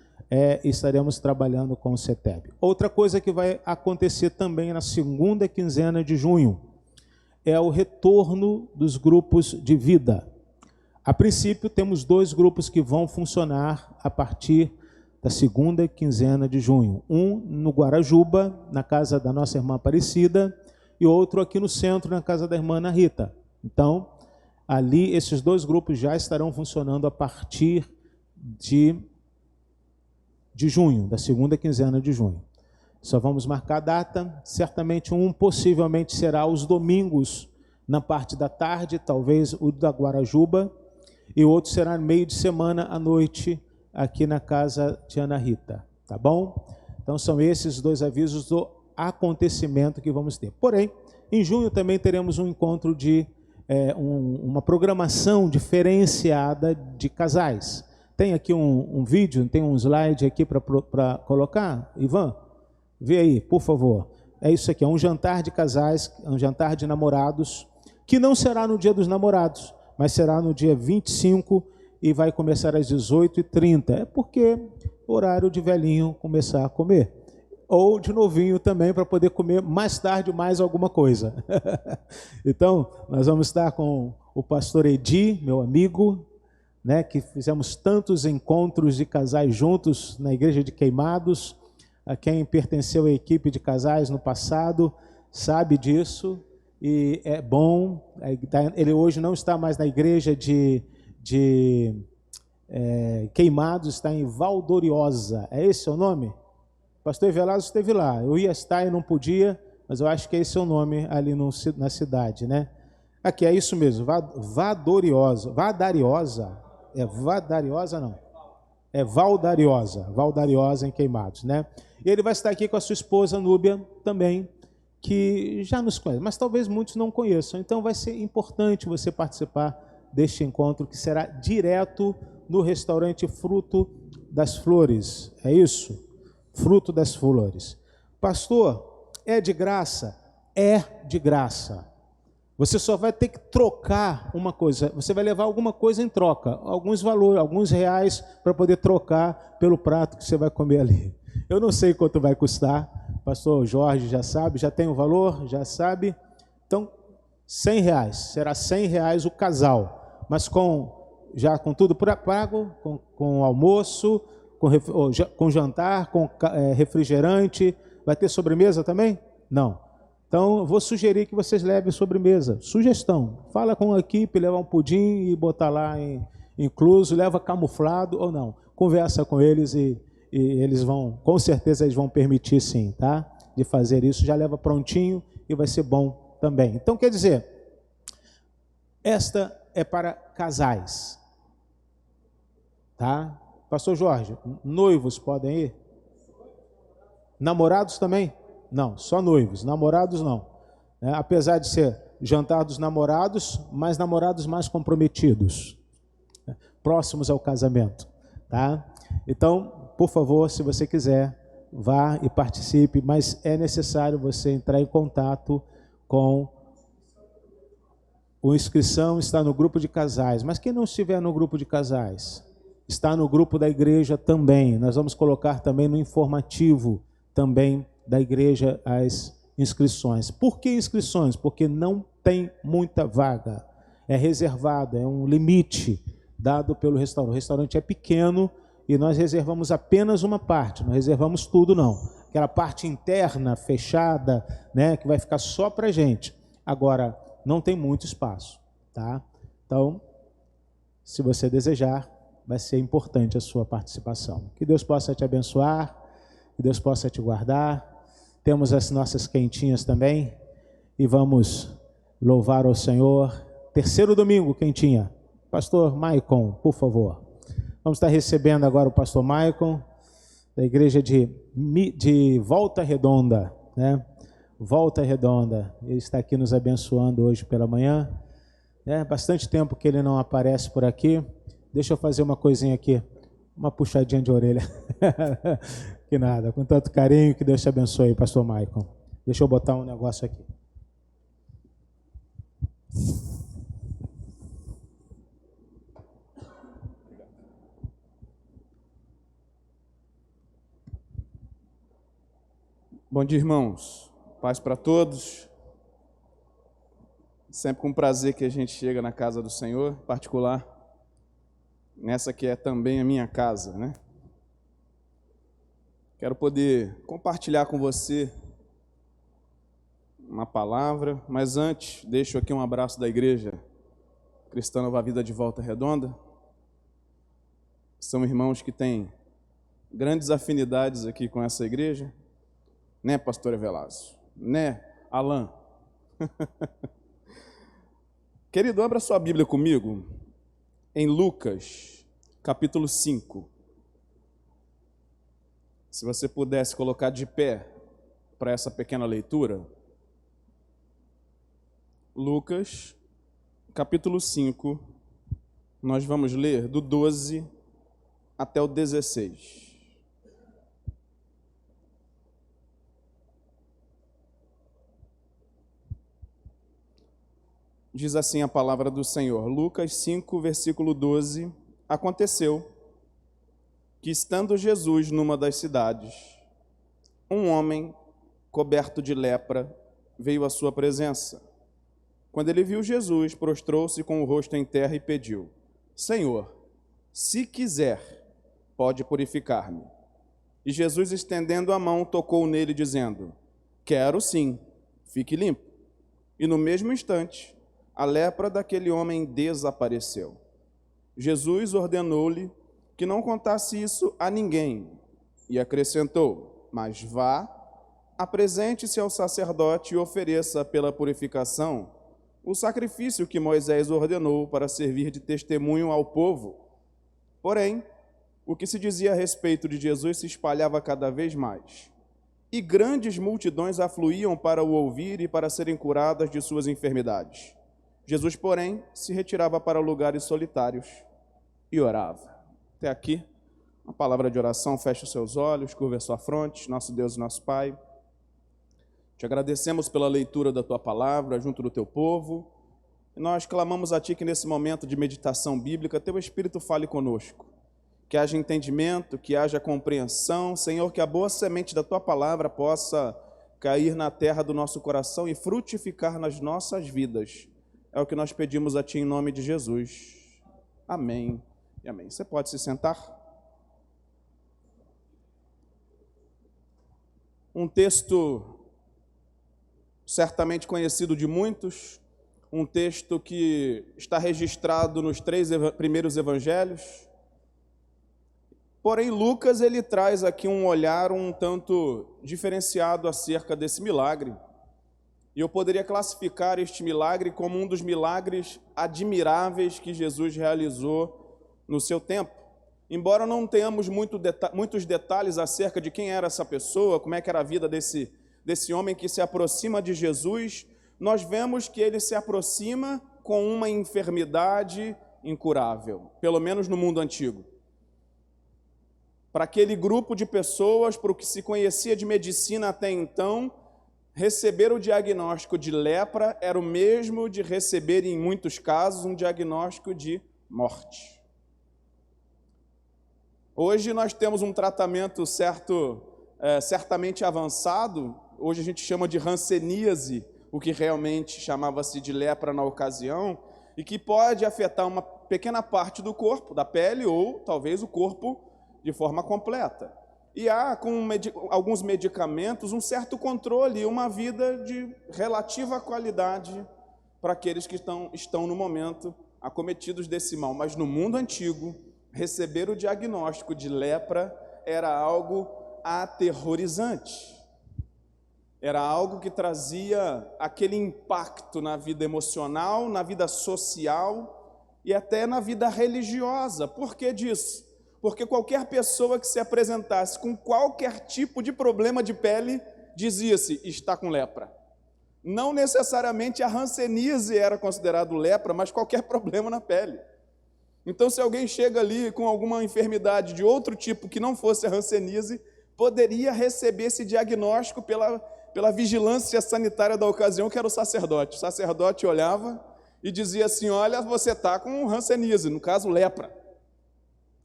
estaremos trabalhando com o CETEB. Outra coisa que vai acontecer também na segunda quinzena de junho, é o retorno dos grupos de vida. A princípio, temos 2 grupos que vão funcionar a partir da segunda quinzena de junho. Um no Guarajuba, na casa da nossa irmã Aparecida, e outro aqui no centro, na casa da irmã Ana Rita. Então, ali, esses 2 grupos já estarão funcionando a partir de junho, da segunda quinzena de junho. Só vamos marcar a data, certamente possivelmente será os domingos, na parte da tarde, talvez o da Guarajuba, e o outro será no meio de semana, à noite, aqui na casa de Ana Rita, tá bom? Então são esses 2 avisos do acontecimento que vamos ter. Porém, em junho também teremos um encontro de, uma programação diferenciada de casais. Tem aqui um vídeo, tem um slide aqui para colocar, Ivan? Vê aí, por favor. É isso aqui, é um jantar de casais, um jantar de namorados, que não será no dia dos namorados, mas será no dia 25 e vai começar às 18h30. É porque horário de velhinho começar a comer. Ou de novinho também, para poder comer mais tarde mais alguma coisa. Então, nós vamos estar com o pastor Edi, meu amigo, né, que fizemos tantos encontros de casais juntos na igreja de Queimados. A quem pertenceu à equipe de casais no passado sabe disso, e é bom. Ele hoje não está mais na igreja de Queimados, está em Valdoriosa. É esse o nome? Pastor Velasco esteve lá. Eu ia estar e não podia, mas eu acho que esse é o nome ali na cidade, né? Aqui, é isso mesmo, Vadariosa. Vadariosa? É Vadariosa, não? É Valdariosa em Queimados, né? E ele vai estar aqui com a sua esposa, Núbia, também, que já nos conhece, mas talvez muitos não conheçam. Então vai ser importante você participar deste encontro, que será direto no restaurante Fruto das Flores. É isso? Fruto das Flores. Pastor, é de graça? É de graça. Você só vai ter que trocar uma coisa. Você vai levar alguma coisa em troca, alguns valores, alguns reais, para poder trocar pelo prato que você vai comer ali. Eu não sei quanto vai custar. Pastor Jorge já sabe, já tem o valor, já sabe. Então, R$100. Será R$100 o casal. Mas com já com tudo pago, com almoço, com jantar, com refrigerante. Vai ter sobremesa também? Não. Então, eu vou sugerir que vocês levem sobremesa. Sugestão, fala com a equipe, levar um pudim e botar lá incluso, leva camuflado ou não. Conversa com eles e eles vão, com certeza eles vão permitir sim, tá? De fazer isso, já leva prontinho e vai ser bom também. Então, quer dizer, esta é para casais, tá? Pastor Jorge, noivos podem ir? Namorados também? Não, só noivos, namorados não. Apesar de ser jantar dos namorados, mas namorados mais comprometidos, próximos ao casamento, tá? Então, por favor, se você quiser, vá e participe, mas é necessário você entrar em contato com o inscrição, está no grupo de casais. Mas quem não estiver no grupo de casais, está no grupo da igreja também. Nós vamos colocar também no informativo também da igreja as inscrições. Por que inscrições? Porque não tem muita vaga. É reservado, é um limite dado pelo restaurante. O restaurante é pequeno e nós reservamos apenas uma parte, não reservamos tudo não. Aquela parte interna, fechada, né, que vai ficar só para a gente. Agora, não tem muito espaço, tá? Então, se você desejar, vai ser importante a sua participação. Que Deus possa te abençoar, que Deus possa te guardar. Temos as nossas quentinhas também e vamos louvar ao Senhor. Terceiro domingo, quentinha. Pastor Maicon, por favor. Vamos estar recebendo agora o pastor Maicon, da igreja de Volta Redonda, né? Volta Redonda. Ele está aqui nos abençoando hoje pela manhã. É bastante tempo que ele não aparece por aqui. Deixa eu fazer uma coisinha aqui, uma puxadinha de orelha. Que nada, com tanto carinho, que Deus te abençoe, pastor Maicon. Deixa eu botar um negócio aqui. Bom dia, irmãos. Paz para todos. Sempre com prazer que a gente chega na casa do Senhor, em particular, nessa que é também a minha casa, né? Quero poder compartilhar com você uma palavra, mas antes, deixo aqui um abraço da Igreja Cristã Nova Vida de Volta Redonda. São irmãos que têm grandes afinidades aqui com essa igreja, né, pastor Velasco? Né, Alain? Querido, abra sua Bíblia comigo em Lucas, capítulo 5. Se você pudesse colocar de pé para essa pequena leitura. Lucas, capítulo 5, nós vamos ler do 12 até o 16. Diz assim a palavra do Senhor. Lucas 5, versículo 12. Aconteceu que, estando Jesus numa das cidades, um homem coberto de lepra veio à sua presença. Quando ele viu Jesus, prostrou-se com o rosto em terra e pediu: Senhor, se quiser, pode purificar-me. E Jesus, estendendo a mão, tocou nele, dizendo: Quero sim, fique limpo. E no mesmo instante, a lepra daquele homem desapareceu. Jesus ordenou-lhe que não contasse isso a ninguém e acrescentou: Mas vá, apresente-se ao sacerdote e ofereça pela purificação o sacrifício que Moisés ordenou para servir de testemunho ao povo. Porém, o que se dizia a respeito de Jesus se espalhava cada vez mais, e grandes multidões afluíam para o ouvir e para serem curadas de suas enfermidades. Jesus, porém, se retirava para lugares solitários e orava. Até aqui, uma palavra de oração. Feche os seus olhos, curva a sua fronte. Nosso Deus e nosso Pai, te agradecemos pela leitura da Tua palavra junto do Teu povo. E nós clamamos a Ti que nesse momento de meditação bíblica, Teu Espírito fale conosco. Que haja entendimento, que haja compreensão. Senhor, que a boa semente da Tua palavra possa cair na terra do nosso coração e frutificar nas nossas vidas. É o que nós pedimos a Ti em nome de Jesus. Amém e amém. Você pode se sentar? Um texto certamente conhecido de muitos, um texto que está registrado nos 3 primeiros evangelhos. Porém, Lucas ele traz aqui um olhar um tanto diferenciado acerca desse milagre. E eu poderia classificar este milagre como um dos milagres admiráveis que Jesus realizou no seu tempo. Embora não tenhamos muitos detalhes acerca de quem era essa pessoa, como é que era a vida desse homem que se aproxima de Jesus, nós vemos que ele se aproxima com uma enfermidade incurável, pelo menos no mundo antigo. Para aquele grupo de pessoas, para o que se conhecia de medicina até então, receber o diagnóstico de lepra era o mesmo de receber, em muitos casos, um diagnóstico de morte. Hoje nós temos um tratamento certamente avançado. Hoje a gente chama de hanseníase, o que realmente chamava-se de lepra na ocasião, e que pode afetar uma pequena parte do corpo, da pele, ou talvez o corpo de forma completa. E há, com alguns medicamentos, um certo controle, uma vida de relativa qualidade para aqueles que estão no momento acometidos desse mal. Mas no mundo antigo, receber o diagnóstico de lepra era algo aterrorizante. Era algo que trazia aquele impacto na vida emocional, na vida social e até na vida religiosa. Por que disso? Porque qualquer pessoa que se apresentasse com qualquer tipo de problema de pele, dizia-se, está com lepra. Não necessariamente a hanseníase era considerado lepra, mas qualquer problema na pele. Então, se alguém chega ali com alguma enfermidade de outro tipo que não fosse a hanseníase, poderia receber esse diagnóstico pela vigilância sanitária da ocasião, que era o sacerdote. O sacerdote olhava e dizia assim, olha, você está com hanseníase, no caso, lepra.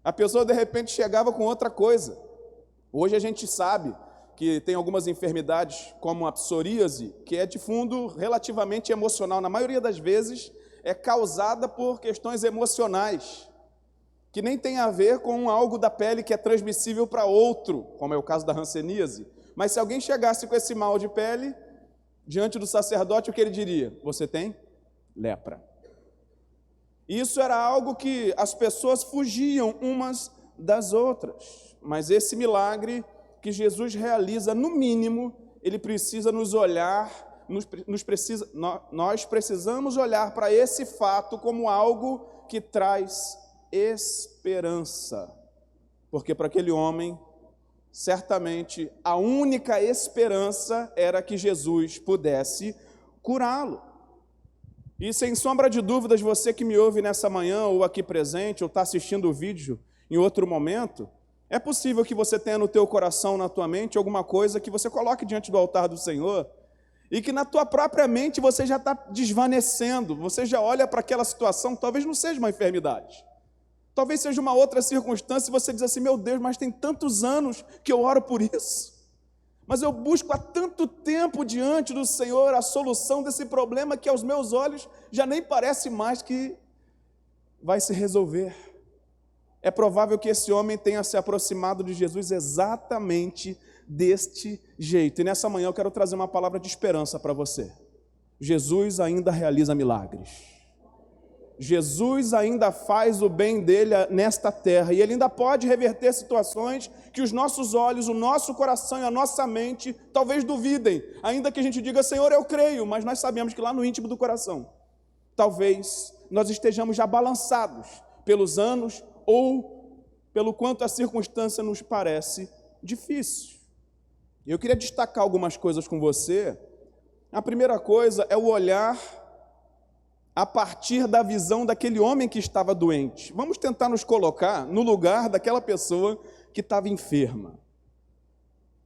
A pessoa, de repente, chegava com outra coisa. Hoje a gente sabe que tem algumas enfermidades, como a psoríase, que é de fundo relativamente emocional. Na maioria das vezes, é causada por questões emocionais, que nem tem a ver com algo da pele que é transmissível para outro, como é o caso da hanseníase. Mas se alguém chegasse com esse mal de pele, diante do sacerdote, o que ele diria? Você tem lepra. Isso era algo que as pessoas fugiam umas das outras. Mas esse milagre que Jesus realiza, no mínimo, ele precisa nos olhar, nós precisamos olhar para esse fato como algo que traz esperança. Porque para aquele homem, certamente, a única esperança era que Jesus pudesse curá-lo. E sem sombra de dúvidas, você que me ouve nessa manhã, ou aqui presente, ou está assistindo o vídeo em outro momento, é possível que você tenha no teu coração, na tua mente, alguma coisa que você coloque diante do altar do Senhor, e que na tua própria mente você já está desvanecendo, você já olha para aquela situação, talvez não seja uma enfermidade, talvez seja uma outra circunstância, e você diz assim, meu Deus, mas tem tantos anos que eu oro por isso. Mas eu busco há tanto tempo diante do Senhor a solução desse problema que aos meus olhos já nem parece mais que vai se resolver. É provável que esse homem tenha se aproximado de Jesus exatamente deste jeito. E nessa manhã eu quero trazer uma palavra de esperança para você. Jesus ainda realiza milagres. Jesus ainda faz o bem dele nesta terra, e ele ainda pode reverter situações que os nossos olhos, o nosso coração e a nossa mente talvez duvidem, ainda que a gente diga, Senhor, eu creio, mas nós sabemos que lá no íntimo do coração, talvez nós estejamos já balançados pelos anos ou pelo quanto a circunstância nos parece difícil. Eu queria destacar algumas coisas com você. A primeira coisa é o olhar a partir da visão daquele homem que estava doente. Vamos tentar nos colocar no lugar daquela pessoa que estava enferma.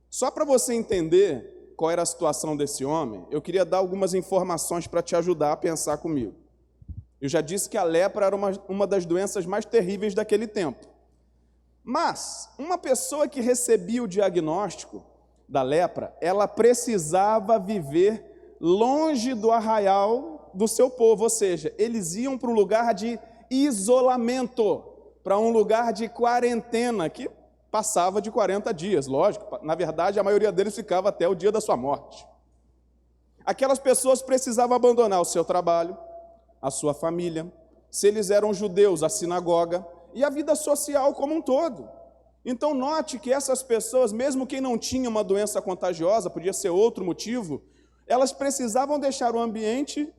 Só para você entender qual era a situação desse homem, eu queria dar algumas informações para te ajudar a pensar comigo. Eu já disse que a lepra era uma das doenças mais terríveis daquele tempo. Mas uma pessoa que recebia o diagnóstico da lepra, ela precisava viver longe do arraial do seu povo, ou seja, eles iam para um lugar de isolamento, para um lugar de quarentena, que passava de 40 dias, lógico. Na verdade, a maioria deles ficava até o dia da sua morte. Aquelas pessoas precisavam abandonar o seu trabalho, a sua família, se eles eram judeus, a sinagoga, e a vida social como um todo. Então, note que essas pessoas, mesmo quem não tinha uma doença contagiosa, podia ser outro motivo, elas precisavam deixar o ambiente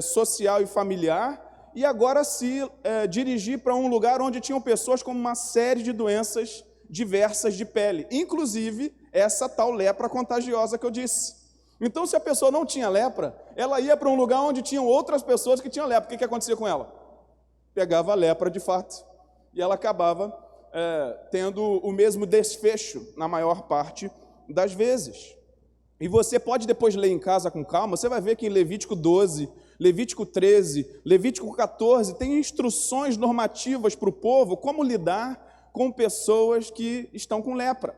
social e familiar e agora se dirigir para um lugar onde tinham pessoas com uma série de doenças diversas de pele, inclusive essa tal lepra contagiosa que eu disse. Então, se a pessoa não tinha lepra, ela ia para um lugar onde tinham outras pessoas que tinham lepra. O que acontecia com ela? Pegava a lepra de fato e ela acabava tendo o mesmo desfecho na maior parte das vezes. E você pode depois ler em casa com calma, você vai ver que em Levítico 12, Levítico 13, Levítico 14, tem instruções normativas para o povo como lidar com pessoas que estão com lepra.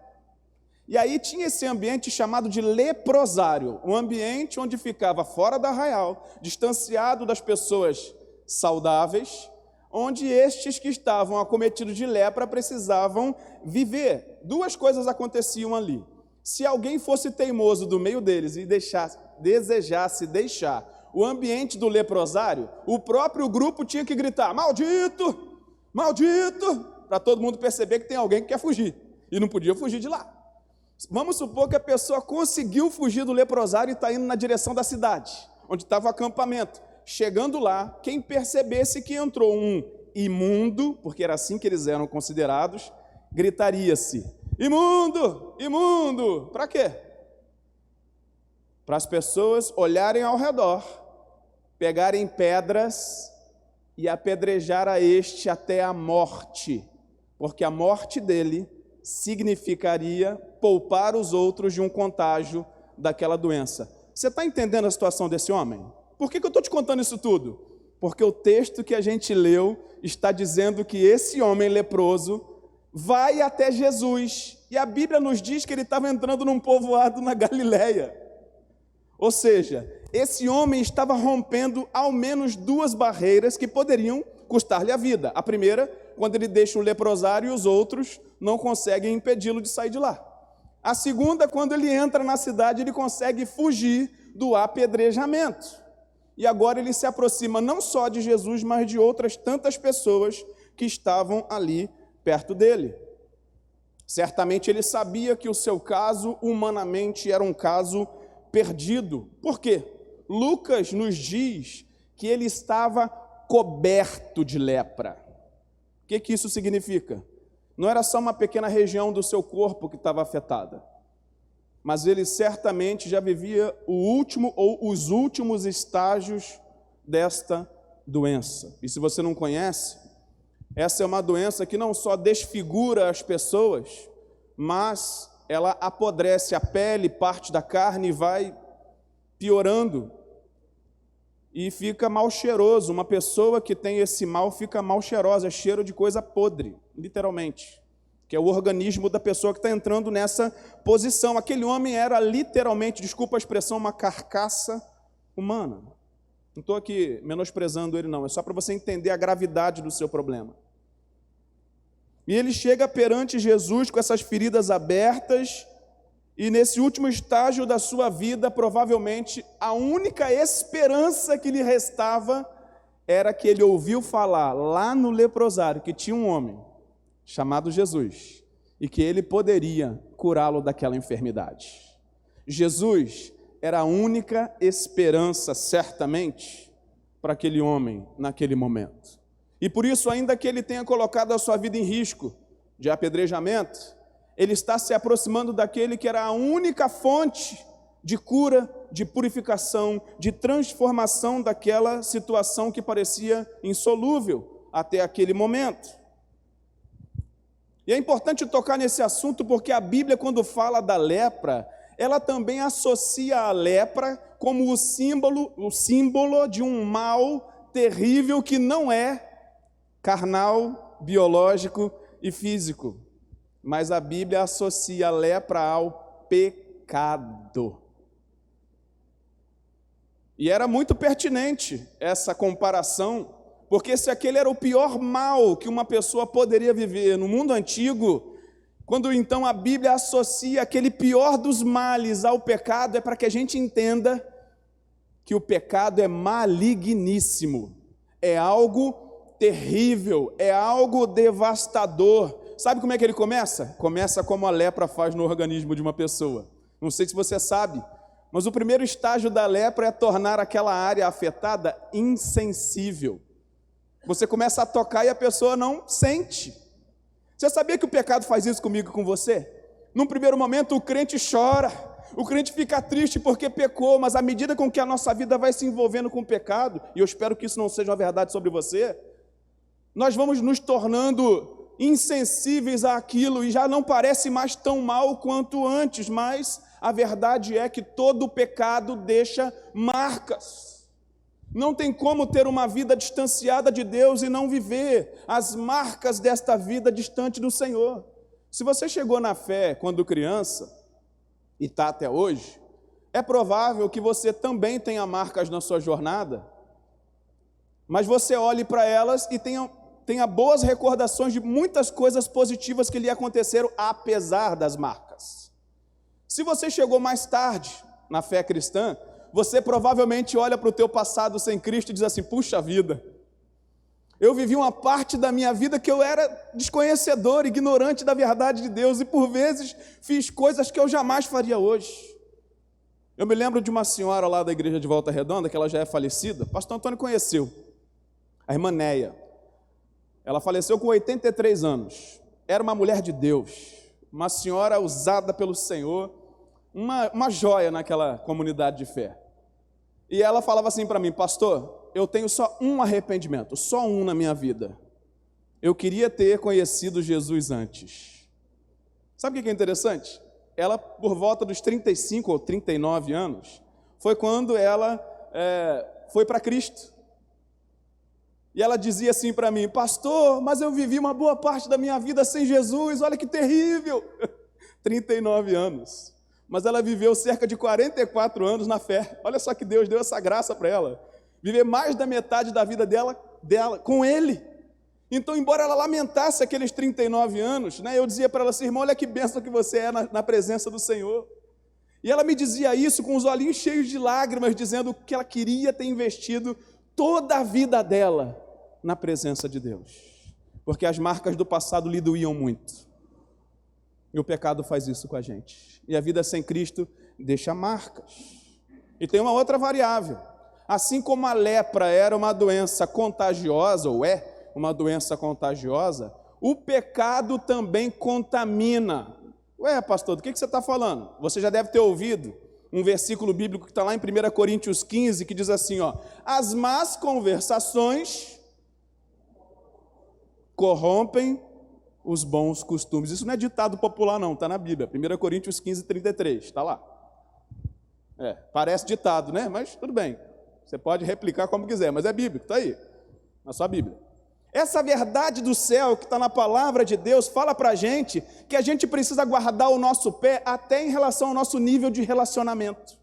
E aí tinha esse ambiente chamado de leprosário, um ambiente onde ficava fora da arraial, distanciado das pessoas saudáveis, onde estes que estavam acometidos de lepra precisavam viver. Duas coisas aconteciam ali. Se alguém fosse teimoso do meio deles e desejasse deixar o ambiente do leprosário, o próprio grupo tinha que gritar: maldito, maldito, para todo mundo perceber que tem alguém que quer fugir, e não podia fugir de lá. Vamos supor que a pessoa conseguiu fugir do leprosário e está indo na direção da cidade, onde estava o acampamento. Chegando lá, quem percebesse que entrou um imundo, porque era assim que eles eram considerados, gritaria-se: imundo, imundo. Para quê? Para as pessoas olharem ao redor, pegarem pedras e apedrejar a este até a morte, porque a morte dele significaria poupar os outros de um contágio daquela doença. Você está entendendo a situação desse homem? Por que eu estou te contando isso tudo? Porque o texto que a gente leu está dizendo que esse homem leproso vai até Jesus, e a Bíblia nos diz que ele estava entrando num povoado na Galileia. Ou seja, esse homem estava rompendo ao menos duas barreiras que poderiam custar-lhe a vida. A primeira, quando ele deixa o leprosário e os outros não conseguem impedi-lo de sair de lá. A segunda, quando ele entra na cidade, ele consegue fugir do apedrejamento. E agora ele se aproxima não só de Jesus, mas de outras tantas pessoas que estavam ali perto dele. Certamente ele sabia que o seu caso, humanamente, era um caso perdido. Por quê? Lucas nos diz que ele estava coberto de lepra. O que isso significa? Não era só uma pequena região do seu corpo que estava afetada, mas ele certamente já vivia o último ou os últimos estágios desta doença. E se você não conhece, essa é uma doença que não só desfigura as pessoas, mas ela apodrece a pele, parte da carne, e vai piorando e fica mal cheiroso. Uma pessoa que tem esse mal fica mal cheirosa, é cheiro de coisa podre, literalmente, que é o organismo da pessoa que está entrando nessa posição. Aquele homem era literalmente, desculpa a expressão, uma carcaça humana. Não estou aqui menosprezando ele não, é só para você entender a gravidade do seu problema. E ele chega perante Jesus com essas feridas abertas, e nesse último estágio da sua vida, provavelmente, a única esperança que lhe restava era que ele ouviu falar lá no leprosário que tinha um homem chamado Jesus, e que ele poderia curá-lo daquela enfermidade. Jesus era a única esperança, certamente, para aquele homem naquele momento. E por isso, ainda que ele tenha colocado a sua vida em risco de apedrejamento, ele está se aproximando daquele que era a única fonte de cura, de purificação, de transformação daquela situação que parecia insolúvel até aquele momento. E é importante tocar nesse assunto porque a Bíblia, quando fala da lepra, ela também associa a lepra como o símbolo de um mal terrível que não é carnal, biológico e físico. Mas a Bíblia associa a lepra ao pecado. E era muito pertinente essa comparação, Porque se aquele era o pior mal que uma pessoa poderia viver no mundo antigo, quando então a Bíblia associa aquele pior dos males ao pecado, é para que a gente entenda que o pecado é maligníssimo, é algo terrível, é algo devastador. Sabe como é que ele começa? Começa como a lepra faz no organismo de uma pessoa. Não sei se você sabe, mas o primeiro estágio da lepra é tornar aquela área afetada insensível. Você começa a tocar e a pessoa não sente. Você sabia que o pecado faz isso comigo e com você? Num primeiro momento o crente chora, o crente fica triste porque pecou, mas à medida com que a nossa vida vai se envolvendo com o pecado, e eu espero que isso não seja uma verdade sobre você, nós vamos nos tornando insensíveis àquilo e já não parece mais tão mal quanto antes, mas a verdade é que todo pecado deixa marcas. Não tem como ter uma vida distanciada de Deus e não viver as marcas desta vida distante do Senhor. Se você chegou na fé quando criança e está até hoje, é provável que você também tenha marcas na sua jornada, mas você olhe para elas e tenha boas recordações de muitas coisas positivas que lhe aconteceram apesar das marcas. Se você chegou mais tarde na fé cristã, você provavelmente olha para o teu passado sem Cristo e diz assim: puxa vida, eu vivi uma parte da minha vida que eu era desconhecedor, ignorante da verdade de Deus, e por vezes fiz coisas que eu jamais faria hoje. Eu me lembro de uma senhora lá da igreja de Volta Redonda, que ela já é falecida, pastor Antônio conheceu, a irmã Neia. Ela faleceu com 83 anos, era uma mulher de Deus, uma senhora usada pelo Senhor, uma joia naquela comunidade de fé. E ela falava assim para mim: pastor, eu tenho só um arrependimento, só um na minha vida. Eu queria ter conhecido Jesus antes. Sabe o que é interessante? Ela, por volta dos 35 ou 39 anos, foi quando ela foi para Cristo. E ela dizia assim para mim: pastor, mas eu vivi uma boa parte da minha vida sem Jesus, olha que terrível. 39 anos. Mas ela viveu cerca de 44 anos na fé. Olha só que Deus deu essa graça para ela. Viver mais da metade da vida dela com Ele. Então, embora ela lamentasse aqueles 39 anos, eu dizia para ela assim: irmã, olha que bênção que você é na presença do Senhor. E ela me dizia isso com os olhinhos cheios de lágrimas, dizendo que ela queria ter investido toda a vida dela na presença de Deus. Porque as marcas do passado lhe doíam muito. E o pecado faz isso com a gente. E a vida sem Cristo deixa marcas. E tem uma outra variável. Assim como a lepra era uma doença contagiosa, ou é uma doença contagiosa, o pecado também contamina. Ué, pastor, do que você está falando? Você já deve ter ouvido um versículo bíblico que está lá em 1 Coríntios 15, que diz assim, as más conversações corrompem os bons costumes. Isso não é ditado popular não, está na Bíblia, 1 Coríntios 15, 33, está lá. Parece ditado, né? Mas tudo bem, você pode replicar como quiser, mas é bíblico, está aí, na sua Bíblia. Essa verdade do céu que está na palavra de Deus fala para a gente que a gente precisa guardar o nosso pé até em relação ao nosso nível de relacionamento.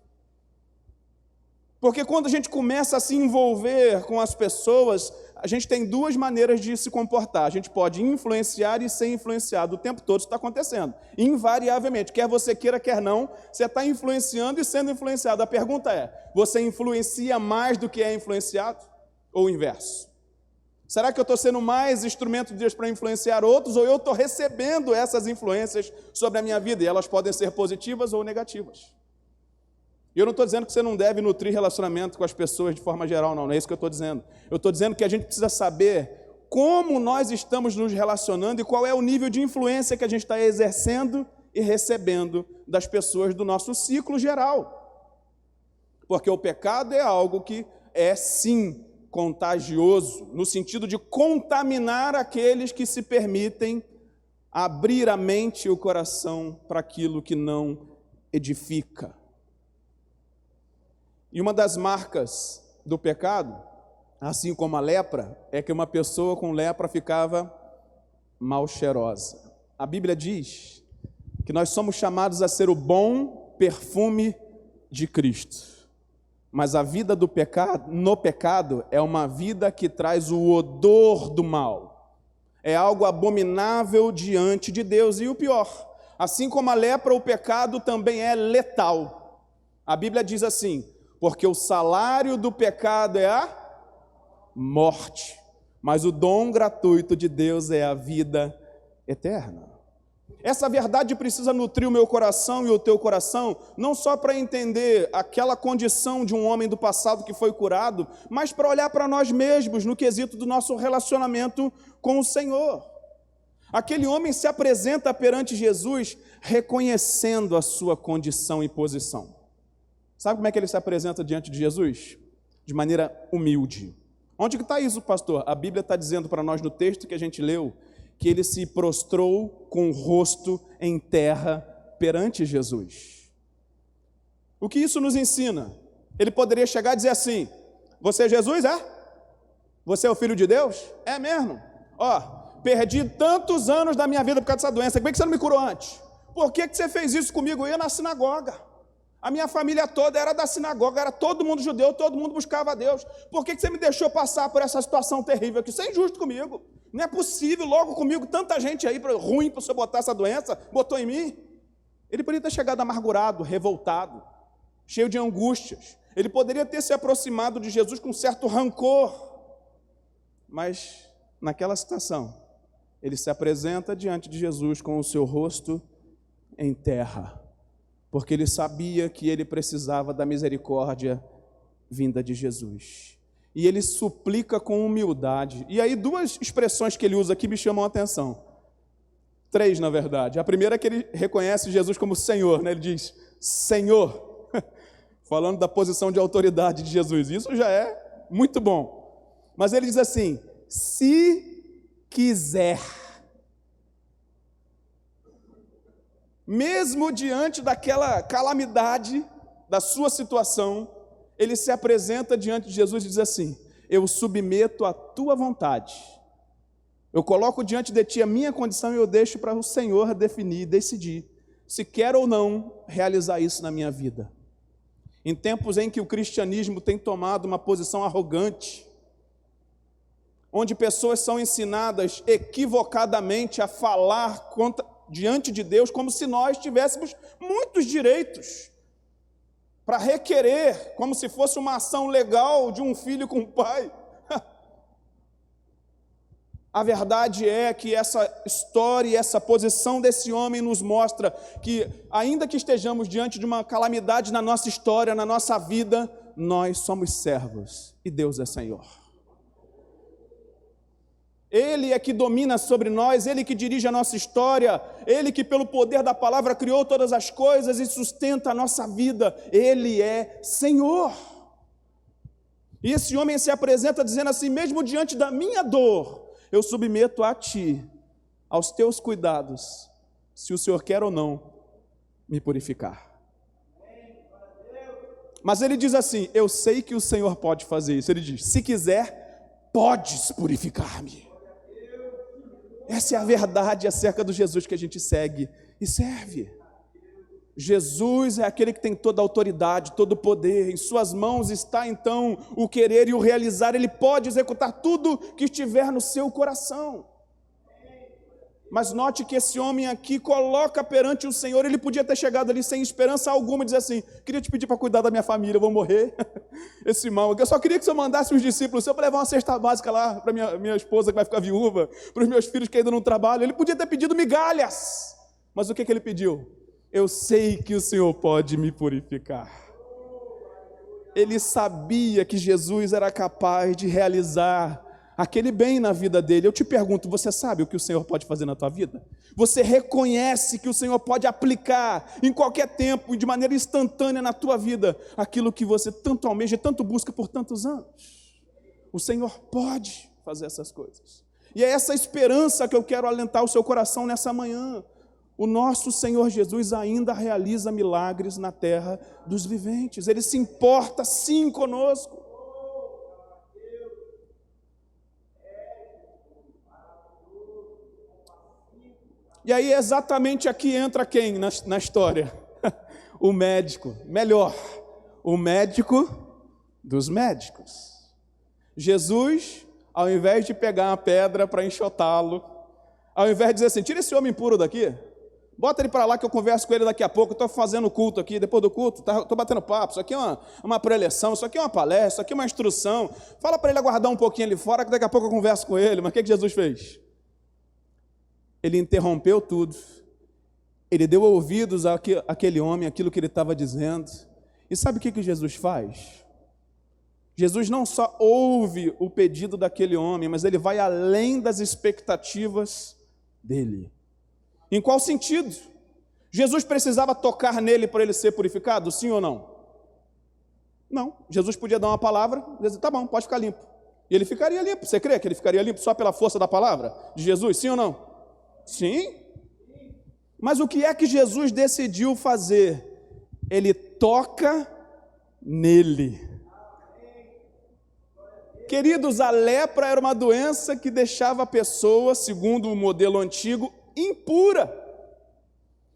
Porque quando a gente começa a se envolver com as pessoas, a gente tem duas maneiras de se comportar. A gente pode influenciar e ser influenciado. O tempo todo isso está acontecendo. Invariavelmente, quer você queira, quer não, você está influenciando e sendo influenciado. A pergunta é, você influencia mais do que é influenciado? Ou o inverso? Será que eu estou sendo mais instrumento de Deus para influenciar outros, ou eu estou recebendo essas influências sobre a minha vida? E elas podem ser positivas ou negativas. E eu não estou dizendo que você não deve nutrir relacionamento com as pessoas de forma geral, não é isso que eu estou dizendo. Eu estou dizendo que a gente precisa saber como nós estamos nos relacionando e qual é o nível de influência que a gente está exercendo e recebendo das pessoas do nosso ciclo geral. Porque o pecado é algo que é, sim, contagioso, no sentido de contaminar aqueles que se permitem abrir a mente e o coração para aquilo que não edifica. E uma das marcas do pecado, assim como a lepra, é que uma pessoa com lepra ficava mal cheirosa. A Bíblia diz que nós somos chamados a ser o bom perfume de Cristo. Mas a vida do pecado, no pecado, é uma vida que traz o odor do mal. É algo abominável diante de Deus. E o pior, assim como a lepra, o pecado também é letal. A Bíblia diz assim: porque o salário do pecado é a morte, mas o dom gratuito de Deus é a vida eterna. Essa verdade precisa nutrir o meu coração e o teu coração, não só para entender aquela condição de um homem do passado que foi curado, mas para olhar para nós mesmos no quesito do nosso relacionamento com o Senhor. Aquele homem se apresenta perante Jesus reconhecendo a sua condição e posição. Sabe como é que ele se apresenta diante de Jesus? De maneira humilde. Onde que está isso, pastor? A Bíblia está dizendo para nós no texto que a gente leu, que ele se prostrou com o rosto em terra perante Jesus. O que isso nos ensina? Ele poderia chegar e dizer assim: você é Jesus, é? Você é o Filho de Deus? É mesmo? Ó, perdi tantos anos da minha vida por causa dessa doença, por que você não me curou antes? Por que você fez isso comigo? Eu ia na sinagoga. A minha família toda era da sinagoga, era todo mundo judeu, todo mundo buscava a Deus. Por que você me deixou passar por essa situação terrível aqui? Isso é injusto comigo. Não é possível, logo comigo, tanta gente aí ruim para você botar essa doença, botou em mim. Ele poderia ter chegado amargurado, revoltado, cheio de angústias. Ele poderia ter se aproximado de Jesus com certo rancor. Mas, naquela situação, ele se apresenta diante de Jesus com o seu rosto em terra, porque ele sabia que ele precisava da misericórdia vinda de Jesus. E ele suplica com humildade. E aí duas expressões que ele usa aqui me chamam a atenção. Três, na verdade. A primeira é que ele reconhece Jesus como Senhor, né? Ele diz, Senhor, falando da posição de autoridade de Jesus. Isso já é muito bom. Mas ele diz assim, se quiser. Mesmo diante daquela calamidade da sua situação, ele se apresenta diante de Jesus e diz assim, eu submeto a tua vontade, eu coloco diante de ti a minha condição e eu deixo para o Senhor definir, decidir, se quer ou não realizar isso na minha vida. Em tempos em que o cristianismo tem tomado uma posição arrogante, onde pessoas são ensinadas equivocadamente a falar diante de Deus como se nós tivéssemos muitos direitos, para requerer, como se fosse uma ação legal de um filho com o pai. A verdade é que essa história e essa posição desse homem nos mostra que, ainda que estejamos diante de uma calamidade na nossa história, na nossa vida, nós somos servos e Deus é Senhor. Ele é que domina sobre nós, Ele que dirige a nossa história, Ele que pelo poder da palavra criou todas as coisas e sustenta a nossa vida, Ele é Senhor. E esse homem se apresenta dizendo assim, mesmo diante da minha dor, eu submeto a Ti, aos Teus cuidados, se o Senhor quer ou não me purificar. Mas ele diz assim, eu sei que o Senhor pode fazer isso. Ele diz, se quiser, podes purificar-me. Essa é a verdade acerca do Jesus que a gente segue e serve. Jesus é aquele que tem toda a autoridade, todo o poder. Em suas mãos está então o querer e o realizar. Ele pode executar tudo que estiver no seu coração. Mas note que esse homem aqui coloca perante o Senhor, ele podia ter chegado ali sem esperança alguma e dizer assim, queria te pedir para cuidar da minha família, eu vou morrer, esse mal aqui, eu só queria que o Senhor mandasse os discípulos, se eu levar uma cesta básica lá para minha esposa que vai ficar viúva, para os meus filhos que ainda não trabalham, ele podia ter pedido migalhas, mas o que ele pediu? Eu sei que o Senhor pode me purificar. Ele sabia que Jesus era capaz de realizar aquele bem na vida dele. Eu te pergunto, você sabe o que o Senhor pode fazer na tua vida? Você reconhece que o Senhor pode aplicar em qualquer tempo e de maneira instantânea na tua vida aquilo que você tanto almeja, tanto busca por tantos anos? O Senhor pode fazer essas coisas. E é essa esperança que eu quero alentar o seu coração nessa manhã. O nosso Senhor Jesus ainda realiza milagres na terra dos viventes. Ele se importa sim conosco. E aí exatamente aqui entra quem na história? O médico. Melhor, o médico dos médicos. Jesus, ao invés de pegar uma pedra para enxotá-lo, ao invés de dizer assim, tira esse homem impuro daqui, bota ele para lá que eu converso com ele daqui a pouco, estou fazendo culto aqui, depois do culto, estou batendo papo, isso aqui é uma preleção, isso aqui é uma palestra, isso aqui é uma instrução, fala para ele aguardar um pouquinho ali fora, que daqui a pouco eu converso com ele. Mas o que Jesus fez? Ele interrompeu tudo, ele deu ouvidos àquele homem, aquilo que ele estava dizendo. E sabe o que Jesus faz? Jesus não só ouve o pedido daquele homem, mas ele vai além das expectativas dele. Em qual sentido? Jesus precisava tocar nele para ele ser purificado? Sim ou não? Não. Jesus podia dar uma palavra e dizer, tá bom, pode ficar limpo. E ele ficaria limpo. Você crê que ele ficaria limpo só pela força da palavra de Jesus? Sim ou não? Sim. Mas o que é que Jesus decidiu fazer? Ele toca nele. Queridos, a lepra era uma doença que deixava a pessoa, segundo o modelo antigo, impura.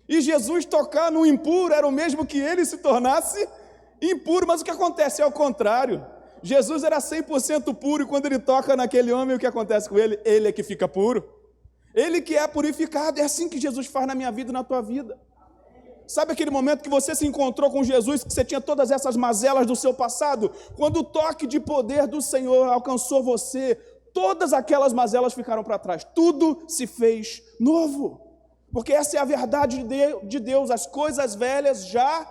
E Jesus tocar no impuro era o mesmo que ele se tornasse impuro. Mas o que acontece é o contrário. Jesus era 100% puro e quando ele toca naquele homem, o que acontece com ele? Ele é que fica puro. Ele que é purificado. É assim que Jesus faz na minha vida e na tua vida. Sabe aquele momento que você se encontrou com Jesus, que você tinha todas essas mazelas do seu passado? Quando o toque de poder do Senhor alcançou você, todas aquelas mazelas ficaram para trás. Tudo se fez novo. Porque essa é a verdade de Deus. As coisas velhas já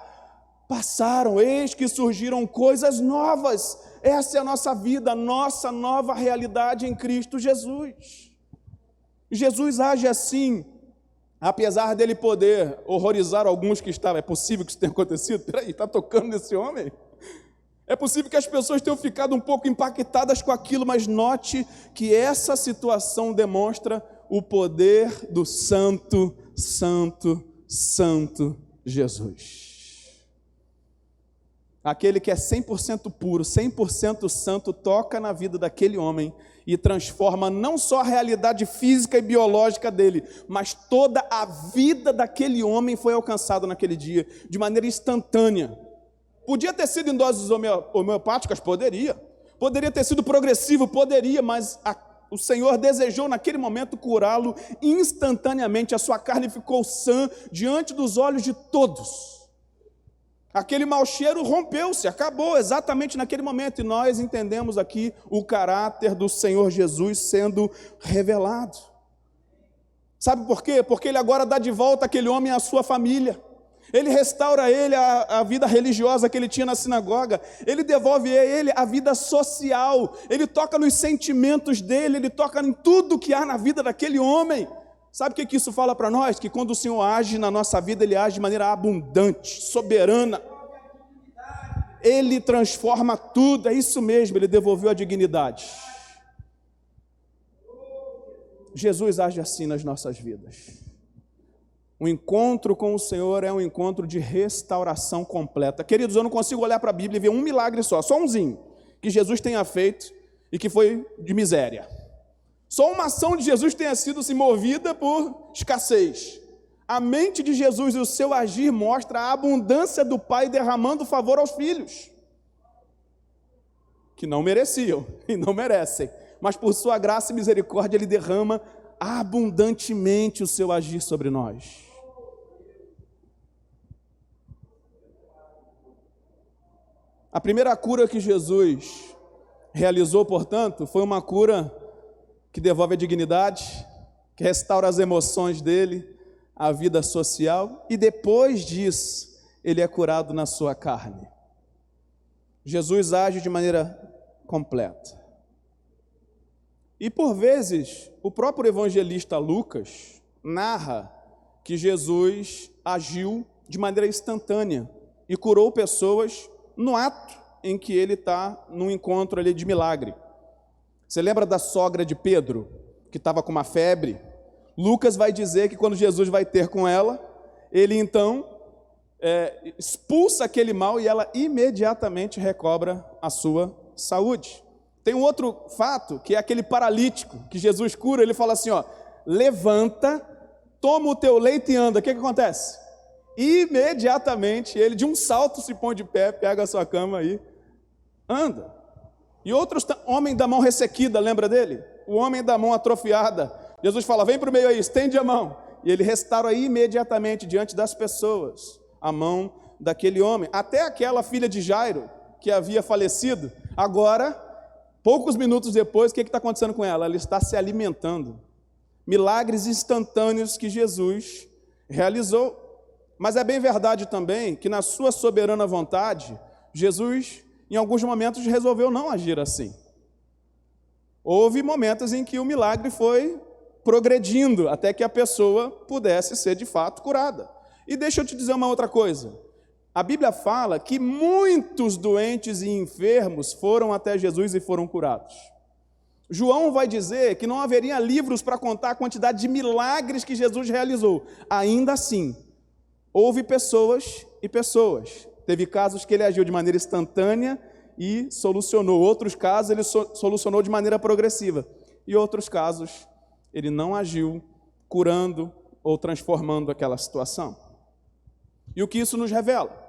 passaram, eis que surgiram coisas novas. Essa é a nossa vida, a nossa nova realidade em Cristo Jesus. Jesus age assim. Apesar dele poder horrorizar alguns que estavam, é possível que isso tenha acontecido? Peraí, está tocando nesse homem? É possível que as pessoas tenham ficado um pouco impactadas com aquilo, mas note que essa situação demonstra o poder do Santo, Santo, Santo Jesus. Aquele que é 100% puro, 100% santo, toca na vida daquele homem e transforma não só a realidade física e biológica dele, mas toda a vida daquele homem foi alcançada naquele dia, de maneira instantânea. Podia ter sido em doses homeopáticas? Poderia. Poderia ter sido progressivo? Poderia, mas o Senhor desejou naquele momento curá-lo instantaneamente. A sua carne ficou sã diante dos olhos de todos. Aquele mau cheiro rompeu-se, acabou exatamente naquele momento. E nós entendemos aqui o caráter do Senhor Jesus sendo revelado. Sabe por quê? Porque ele agora dá de volta aquele homem à sua família. Ele restaura a ele a vida religiosa que ele tinha na sinagoga. Ele devolve a ele a vida social. Ele toca nos sentimentos dele, ele toca em tudo que há na vida daquele homem. Sabe o que isso fala para nós? Que quando o Senhor age na nossa vida, Ele age de maneira abundante, soberana. Ele transforma tudo, é isso mesmo, Ele devolveu a dignidade. Jesus age assim nas nossas vidas. O encontro com o Senhor é um encontro de restauração completa. Queridos, eu não consigo olhar para a Bíblia e ver um milagre só umzinho, que Jesus tenha feito e que foi de miséria. Só uma ação de Jesus tenha sido movida por escassez. A mente de Jesus e o seu agir mostra a abundância do Pai derramando favor aos filhos, que não mereciam e não merecem, mas por sua graça e misericórdia Ele derrama abundantemente o seu agir sobre nós. A primeira cura que Jesus realizou, portanto, foi uma cura que devolve a dignidade, que restaura as emoções dele, a vida social, e depois disso, ele é curado na sua carne. Jesus age de maneira completa. E por vezes, o próprio evangelista Lucas narra que Jesus agiu de maneira instantânea e curou pessoas no ato em que ele está num encontro ali de milagre. Você lembra da sogra de Pedro, que estava com uma febre? Lucas vai dizer que quando Jesus vai ter com ela, ele então expulsa aquele mal e ela imediatamente recobra a sua saúde. Tem um outro fato, que é aquele paralítico que Jesus cura. Ele fala assim, levanta, toma o teu leito e anda. O que acontece? Imediatamente ele de um salto se põe de pé, pega a sua cama e anda. E outros, homem da mão ressequida, lembra dele? O homem da mão atrofiada. Jesus fala, vem para o meio aí, estende a mão. E ele restaura imediatamente diante das pessoas a mão daquele homem. Até aquela filha de Jairo, que havia falecido, agora, poucos minutos depois, o que está acontecendo com ela? Ela está se alimentando. Milagres instantâneos que Jesus realizou. Mas é bem verdade também que na sua soberana vontade, Jesus, em alguns momentos, resolveu não agir assim. Houve momentos em que o milagre foi progredindo até que a pessoa pudesse ser de fato curada. E deixa eu te dizer uma outra coisa. A Bíblia fala que muitos doentes e enfermos foram até Jesus e foram curados. João vai dizer que não haveria livros para contar a quantidade de milagres que Jesus realizou. Ainda assim, houve pessoas e pessoas. Teve casos que ele agiu de maneira instantânea e solucionou. Outros casos ele solucionou de maneira progressiva. E outros casos ele não agiu curando ou transformando aquela situação. E o que isso nos revela?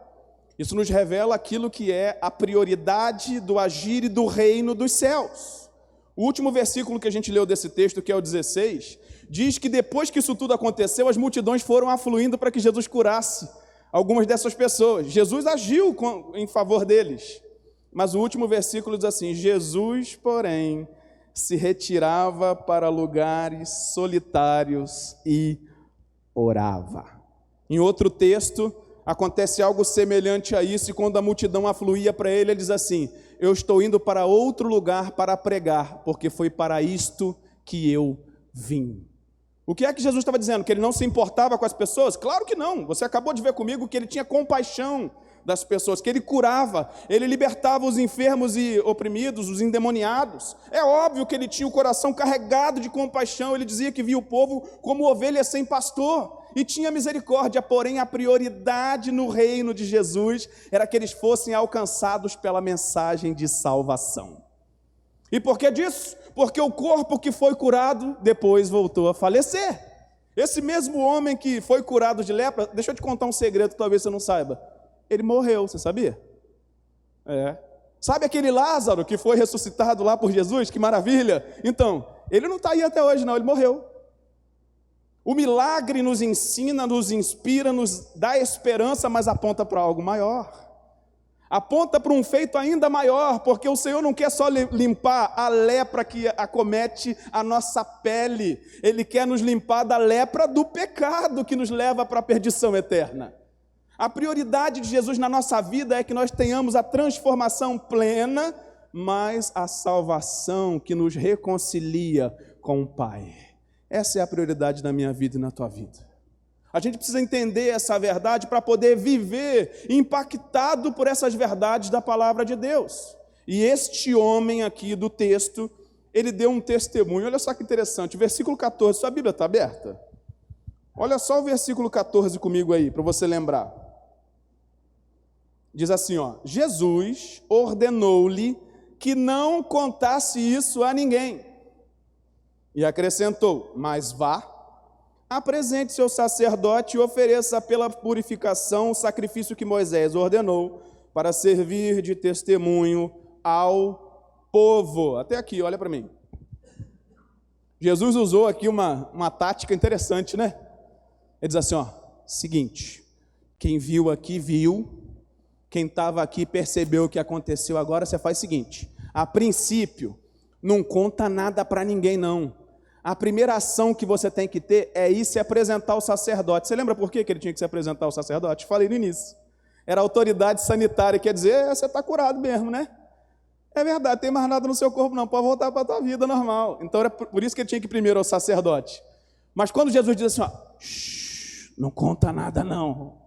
Isso nos revela aquilo que é a prioridade do agir e do reino dos céus. O último versículo que a gente leu desse texto, que é o 16, diz que depois que isso tudo aconteceu, as multidões foram afluindo para que Jesus curasse algumas dessas pessoas. Jesus agiu em favor deles. Mas o último versículo diz assim, Jesus, porém, se retirava para lugares solitários e orava. Em outro texto, acontece algo semelhante a isso, e quando a multidão afluía para ele, ele diz assim, eu estou indo para outro lugar para pregar, porque foi para isto que eu vim. O que é que Jesus estava dizendo? Que ele não se importava com as pessoas? Claro que não. Você acabou de ver comigo que ele tinha compaixão das pessoas, que ele curava, ele libertava os enfermos e oprimidos, os endemoniados. É óbvio que ele tinha o coração carregado de compaixão, ele dizia que via o povo como ovelhas sem pastor, e tinha misericórdia, porém a prioridade no reino de Jesus era que eles fossem alcançados pela mensagem de salvação. E por que disso? Porque o corpo que foi curado depois voltou a falecer. Esse mesmo homem que foi curado de lepra, deixa eu te contar um segredo que talvez você não saiba, ele morreu, você sabia? Sabe aquele Lázaro que foi ressuscitado lá por Jesus? Que maravilha! Então, ele não está aí até hoje não, ele morreu. O milagre nos ensina, nos inspira, nos dá esperança, mas aponta para algo maior. Aponta para um feito ainda maior, porque o Senhor não quer só limpar a lepra que acomete a nossa pele. Ele quer nos limpar da lepra do pecado que nos leva para a perdição eterna. A prioridade de Jesus na nossa vida é que nós tenhamos a transformação plena, mas a salvação que nos reconcilia com o Pai. Essa é a prioridade da minha vida e na tua vida. A gente precisa entender essa verdade para poder viver impactado por essas verdades da palavra de Deus. E este homem aqui do texto, ele deu um testemunho. Olha só que interessante, versículo 14, sua Bíblia está aberta? Olha só o versículo 14 comigo aí, para você lembrar. Diz assim, ó, Jesus ordenou-lhe que não contasse isso a ninguém. E acrescentou, mas vá, apresente seu sacerdote e ofereça pela purificação o sacrifício que Moisés ordenou para servir de testemunho ao povo. Até aqui, olha para mim. Jesus usou aqui uma tática interessante, né? Ele diz assim, ó, seguinte, quem viu aqui, viu. Quem estava aqui percebeu o que aconteceu. Agora você faz o seguinte, a princípio, não conta nada para ninguém não. A primeira ação que você tem que ter é ir se apresentar ao sacerdote. Você lembra por que ele tinha que se apresentar ao sacerdote? Falei no início. Era autoridade sanitária, quer dizer, você está curado mesmo, né? É verdade, não tem mais nada no seu corpo não, pode voltar para a tua vida normal. Então era por isso que ele tinha que ir primeiro ao sacerdote. Mas quando Jesus diz assim, ó, não conta nada não.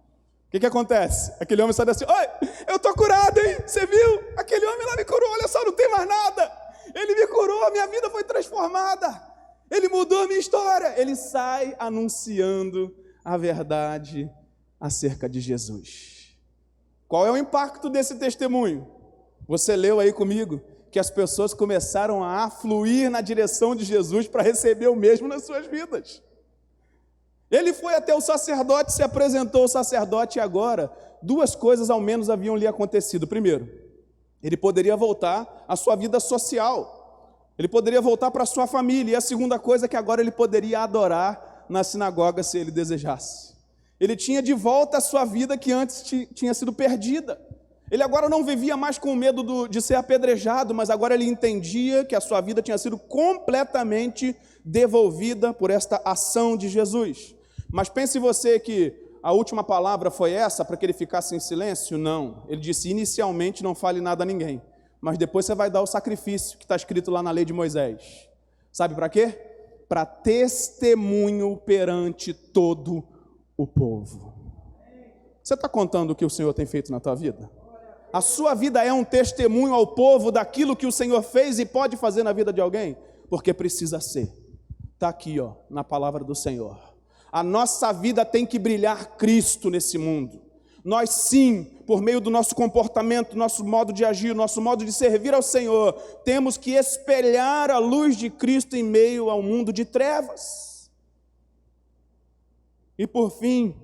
O que acontece? Aquele homem sai assim, oi, eu estou curado, hein? Você viu? Aquele homem lá me curou, olha só, não tem mais nada. Ele me curou, a minha vida foi transformada. Ele mudou a minha história. Ele sai anunciando a verdade acerca de Jesus. Qual é o impacto desse testemunho? Você leu aí comigo que as pessoas começaram a afluir na direção de Jesus para receber o mesmo nas suas vidas. Ele foi até o sacerdote, se apresentou ao sacerdote e agora duas coisas ao menos haviam lhe acontecido. Primeiro, Ele poderia voltar à sua vida social, ele poderia voltar para a sua família, e a segunda coisa é que agora ele poderia adorar na sinagoga se ele desejasse. Ele tinha de volta a sua vida que antes tinha sido perdida. Ele agora não vivia mais com medo de ser apedrejado, mas agora ele entendia que a sua vida tinha sido completamente devolvida por esta ação de Jesus. Mas pense você que a última palavra foi essa para que ele ficasse em silêncio? Não. Ele disse, inicialmente não fale nada a ninguém, mas depois você vai dar o sacrifício que está escrito lá na lei de Moisés. Sabe para quê? Para testemunho perante todo o povo. Você está contando o que o Senhor tem feito na tua vida? A sua vida é um testemunho ao povo daquilo que o Senhor fez e pode fazer na vida de alguém? Porque precisa ser. Está aqui, na palavra do Senhor. A nossa vida tem que brilhar Cristo nesse mundo. Nós sim, por meio do nosso comportamento, nosso modo de agir, nosso modo de servir ao Senhor, temos que espelhar a luz de Cristo em meio ao mundo de trevas. E por fim,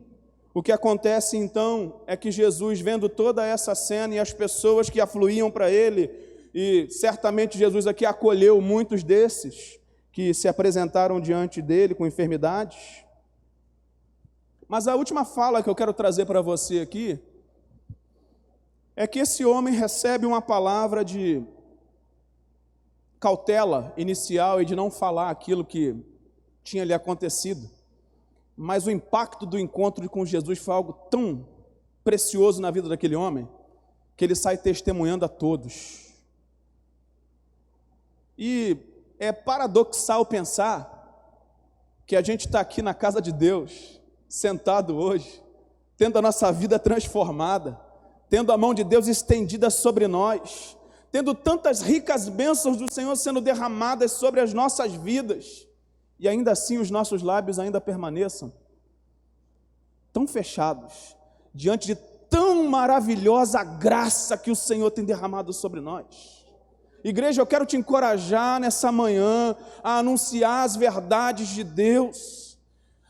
o que acontece então é que Jesus, vendo toda essa cena e as pessoas que afluíam para ele, e certamente Jesus aqui acolheu muitos desses que se apresentaram diante dele com enfermidades. Mas a última fala que eu quero trazer para você aqui é que esse homem recebe uma palavra de cautela inicial e de não falar aquilo que tinha lhe acontecido. Mas o impacto do encontro com Jesus foi algo tão precioso na vida daquele homem, que ele sai testemunhando a todos. E é paradoxal pensar que a gente está aqui na casa de Deus, sentado hoje, tendo a nossa vida transformada, tendo a mão de Deus estendida sobre nós, tendo tantas ricas bênçãos do Senhor sendo derramadas sobre as nossas vidas, e ainda assim os nossos lábios ainda permaneçam tão fechados, diante de tão maravilhosa graça que o Senhor tem derramado sobre nós. Igreja, eu quero te encorajar nessa manhã a anunciar as verdades de Deus,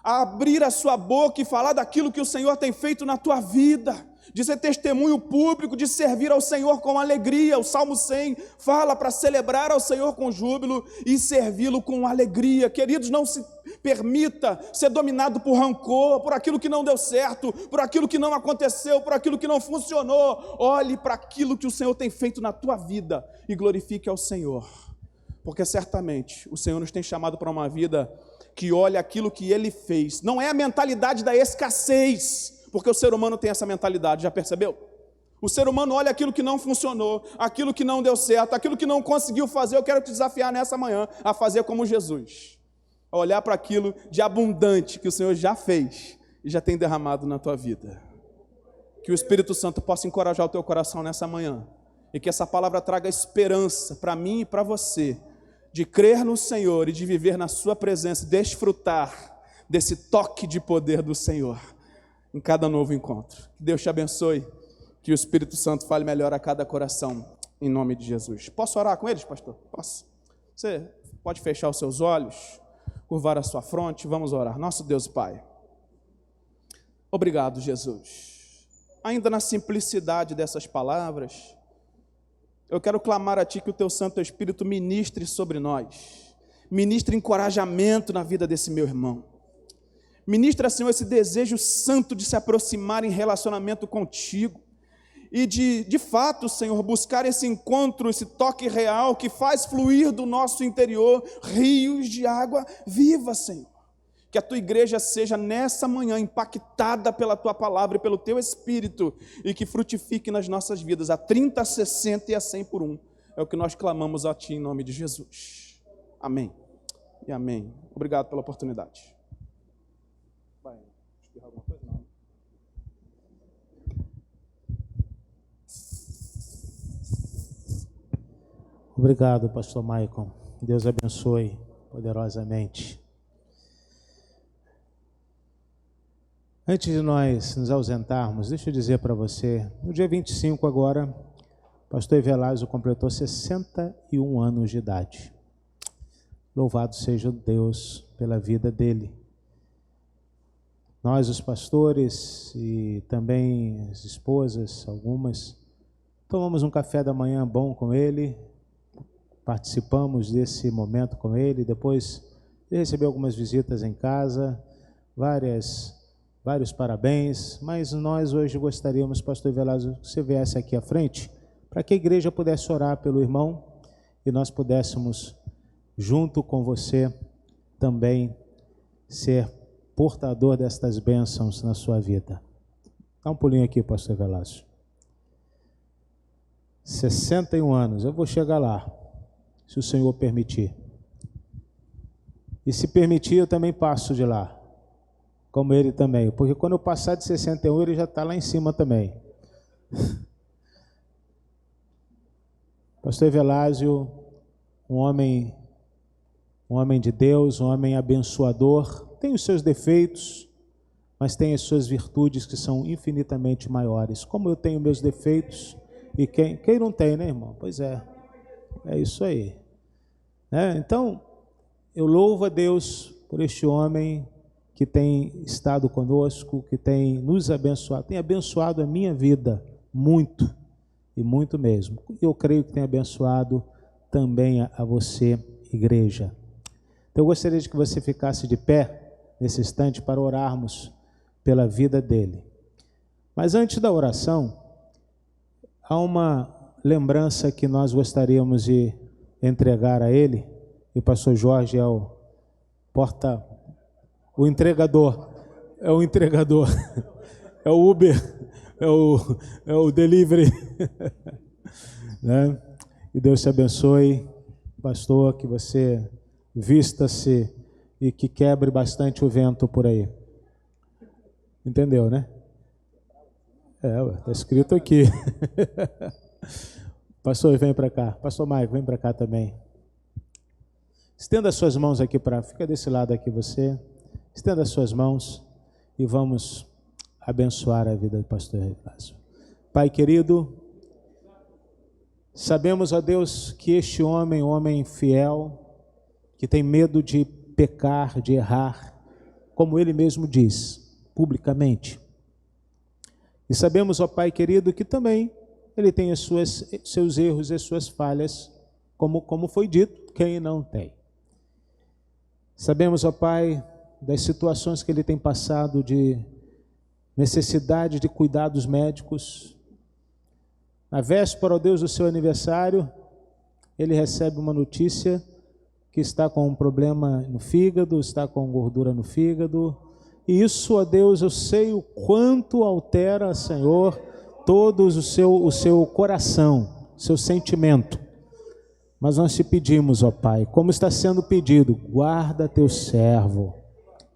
a abrir a sua boca e falar daquilo que o Senhor tem feito na tua vida, de ser testemunho público, de servir ao Senhor com alegria. O Salmo 100 fala para celebrar ao Senhor com júbilo e servi-lo com alegria. Queridos, não se permita ser dominado por rancor, por aquilo que não deu certo, por aquilo que não aconteceu, por aquilo que não funcionou. Olhe para aquilo que o Senhor tem feito na tua vida e glorifique ao Senhor, porque certamente o Senhor nos tem chamado para uma vida que olha aquilo que Ele fez. Não é a mentalidade da escassez, porque o ser humano tem essa mentalidade, já percebeu? O ser humano olha aquilo que não funcionou, aquilo que não deu certo, aquilo que não conseguiu fazer. Eu quero te desafiar nessa manhã a fazer como Jesus, a olhar para aquilo de abundante que o Senhor já fez e já tem derramado na tua vida. Que o Espírito Santo possa encorajar o teu coração nessa manhã, e que essa palavra traga esperança para mim e para você, de crer no Senhor e de viver na sua presença, desfrutar desse toque de poder do Senhor em cada novo encontro. Que Deus te abençoe, que o Espírito Santo fale melhor a cada coração, em nome de Jesus. Posso orar com eles, pastor? Posso? Você pode fechar os seus olhos, curvar a sua fronte, vamos orar. Nosso Deus e Pai, obrigado, Jesus. Ainda na simplicidade dessas palavras, eu quero clamar a Ti que o Teu Santo Espírito ministre sobre nós, ministre encorajamento na vida desse meu irmão. Ministra, Senhor, esse desejo santo de se aproximar em relacionamento contigo e de fato, Senhor, buscar esse encontro, esse toque real que faz fluir do nosso interior rios de água viva, Senhor. Que a Tua igreja seja nessa manhã impactada pela Tua palavra e pelo Teu Espírito e que frutifique nas nossas vidas a 30, a 60 e a 100 por um. É o que nós clamamos a Ti em nome de Jesus. Amém e amém. Obrigado pela oportunidade. Vai espirrar alguma coisa? Não. Obrigado, pastor Maicon. Deus abençoe poderosamente. Antes de nós nos ausentarmos, deixa eu dizer para você, no dia 25 agora, o pastor Evelásio completou 61 anos de idade. Louvado seja Deus pela vida dele. Nós, os pastores, e também as esposas, algumas, tomamos um café da manhã bom com ele, participamos desse momento com ele, depois ele recebeu algumas visitas em casa, vários parabéns, mas nós hoje gostaríamos, pastor Velasco, que você viesse aqui à frente, para que a igreja pudesse orar pelo irmão e nós pudéssemos, junto com você, também ser portador destas bênçãos na sua vida. Dá um pulinho aqui, pastor Velasco. 61 anos, eu vou chegar lá, se o Senhor permitir. E se permitir, eu também passo de lá, como ele também, porque quando eu passar de 61, ele já está lá em cima também. Pastor Velásio, um homem de Deus, um homem abençoador, tem os seus defeitos, mas tem as suas virtudes que são infinitamente maiores. Como eu tenho meus defeitos, e quem não tem, né, irmão? Pois é isso aí. Então, eu louvo a Deus por este homem que tem estado conosco, que tem nos abençoado, tem abençoado a minha vida muito, e muito mesmo. Eu creio que tem abençoado também a você, igreja. Então, eu gostaria de que você ficasse de pé nesse instante para orarmos pela vida dele. Mas antes da oração, há uma lembrança que nós gostaríamos de entregar a ele, e o pastor Jorge é o entregador, é o Uber, é o delivery, né? E Deus te abençoe, pastor, que você vista-se e que quebre bastante o vento por aí. Entendeu, né? Está escrito aqui. Pastor, vem para cá. Pastor Maico, vem para cá também. Estenda as suas mãos aqui fica desse lado aqui você. Estenda as suas mãos e vamos abençoar a vida do pastor Evásio. Pai querido, sabemos, ó Deus, que este homem, um homem fiel, que tem medo de pecar, de errar, como ele mesmo diz, publicamente. E sabemos, ó Pai querido, que também ele tem seus erros e suas falhas, como foi dito, quem não tem. Sabemos, ó Pai, das situações que ele tem passado de necessidade de cuidados médicos. Na véspera, ó Deus, do seu aniversário, ele recebe uma notícia que está com um problema no fígado, está com gordura no fígado. E isso, ó Deus, eu sei o quanto altera, Senhor, todo o seu coração, seu sentimento. Mas nós te pedimos, ó Pai, como está sendo pedido, guarda teu servo,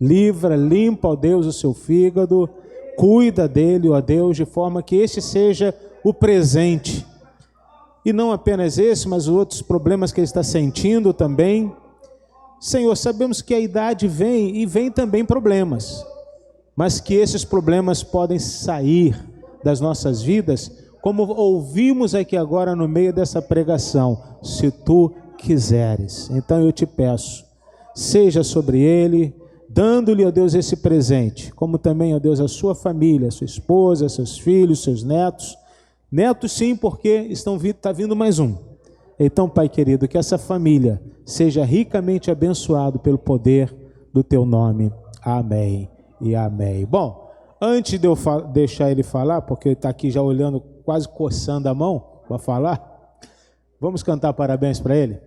limpa, ó Deus, o seu fígado, cuida dele, ó Deus, de forma que este seja o presente. E não apenas esse, mas os outros problemas que ele está sentindo também. Senhor, sabemos que a idade vem e vem também problemas, mas que esses problemas podem sair das nossas vidas, como ouvimos aqui agora no meio dessa pregação, se tu quiseres. Então eu te peço, seja sobre ele, dando-lhe, ó Deus, esse presente, como também, ó Deus, a sua família, sua esposa, seus filhos, seus netos. Netos sim, porque está vindo mais um. Então, Pai querido, que essa família seja ricamente abençoado pelo poder do teu nome. Amém e amém. Bom, antes de eu deixar ele falar, porque ele está aqui já olhando, quase coçando a mão para falar, vamos cantar parabéns para ele?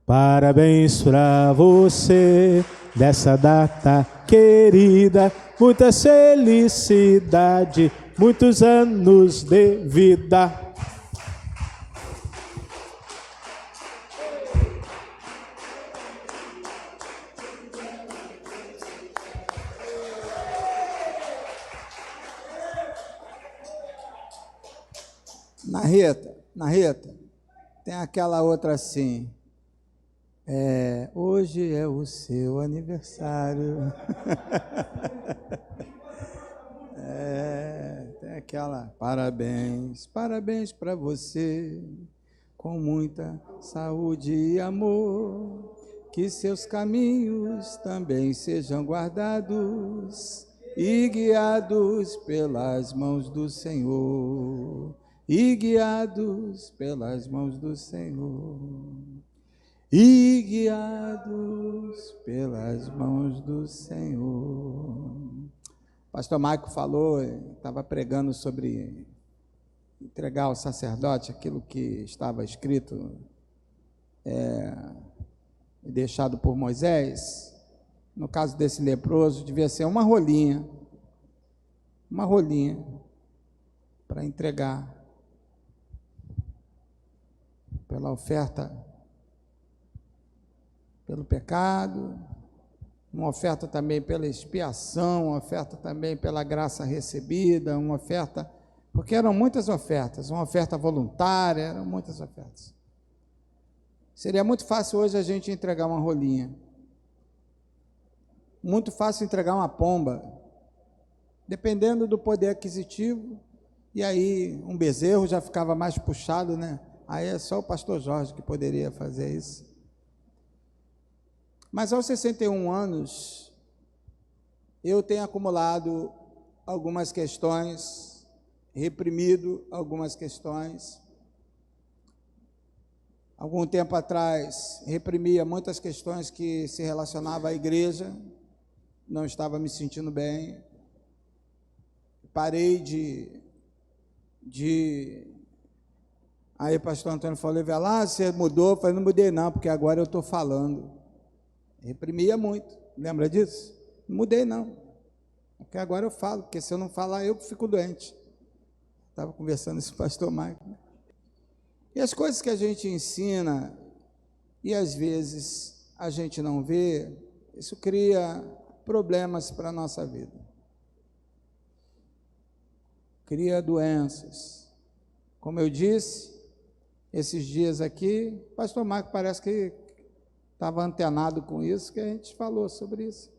Parabéns para você, dessa data querida, muita felicidade, muitos anos de vida. Na Rita, tem aquela outra assim, hoje é o seu aniversário. Tem aquela, parabéns para você, com muita saúde e amor, que seus caminhos também sejam guardados e guiados pelas mãos do Senhor. e guiados pelas mãos do Senhor, e guiados pelas mãos do Senhor. Pastor Maico falou, estava pregando sobre entregar ao sacerdote aquilo que estava escrito, deixado por Moisés. No caso desse leproso, devia ser uma rolinha para entregar pela oferta, pelo pecado, uma oferta também pela expiação, uma oferta também pela graça recebida, uma oferta, porque eram muitas ofertas, uma oferta voluntária, eram muitas ofertas. Seria muito fácil hoje a gente entregar uma rolinha, muito fácil entregar uma pomba, dependendo do poder aquisitivo, e aí um bezerro já ficava mais puxado, né? Aí é só o pastor Jorge que poderia fazer isso. Mas aos 61 anos, eu tenho acumulado algumas questões, reprimido algumas questões. Algum tempo atrás, reprimia muitas questões que se relacionavam à igreja, não estava me sentindo bem. Parei Aí o pastor Antônio falou, você mudou? Eu falei, não mudei não, porque agora eu estou falando. Reprimia muito, lembra disso? Não mudei não, porque agora eu falo, porque se eu não falar, eu fico doente. Estava conversando isso com o pastor Maico. E as coisas que a gente ensina, e às vezes a gente não vê, isso cria problemas para a nossa vida. Cria doenças. Como eu disse, esses dias aqui, o pastor Marco parece que estava antenado com isso, que a gente falou sobre isso.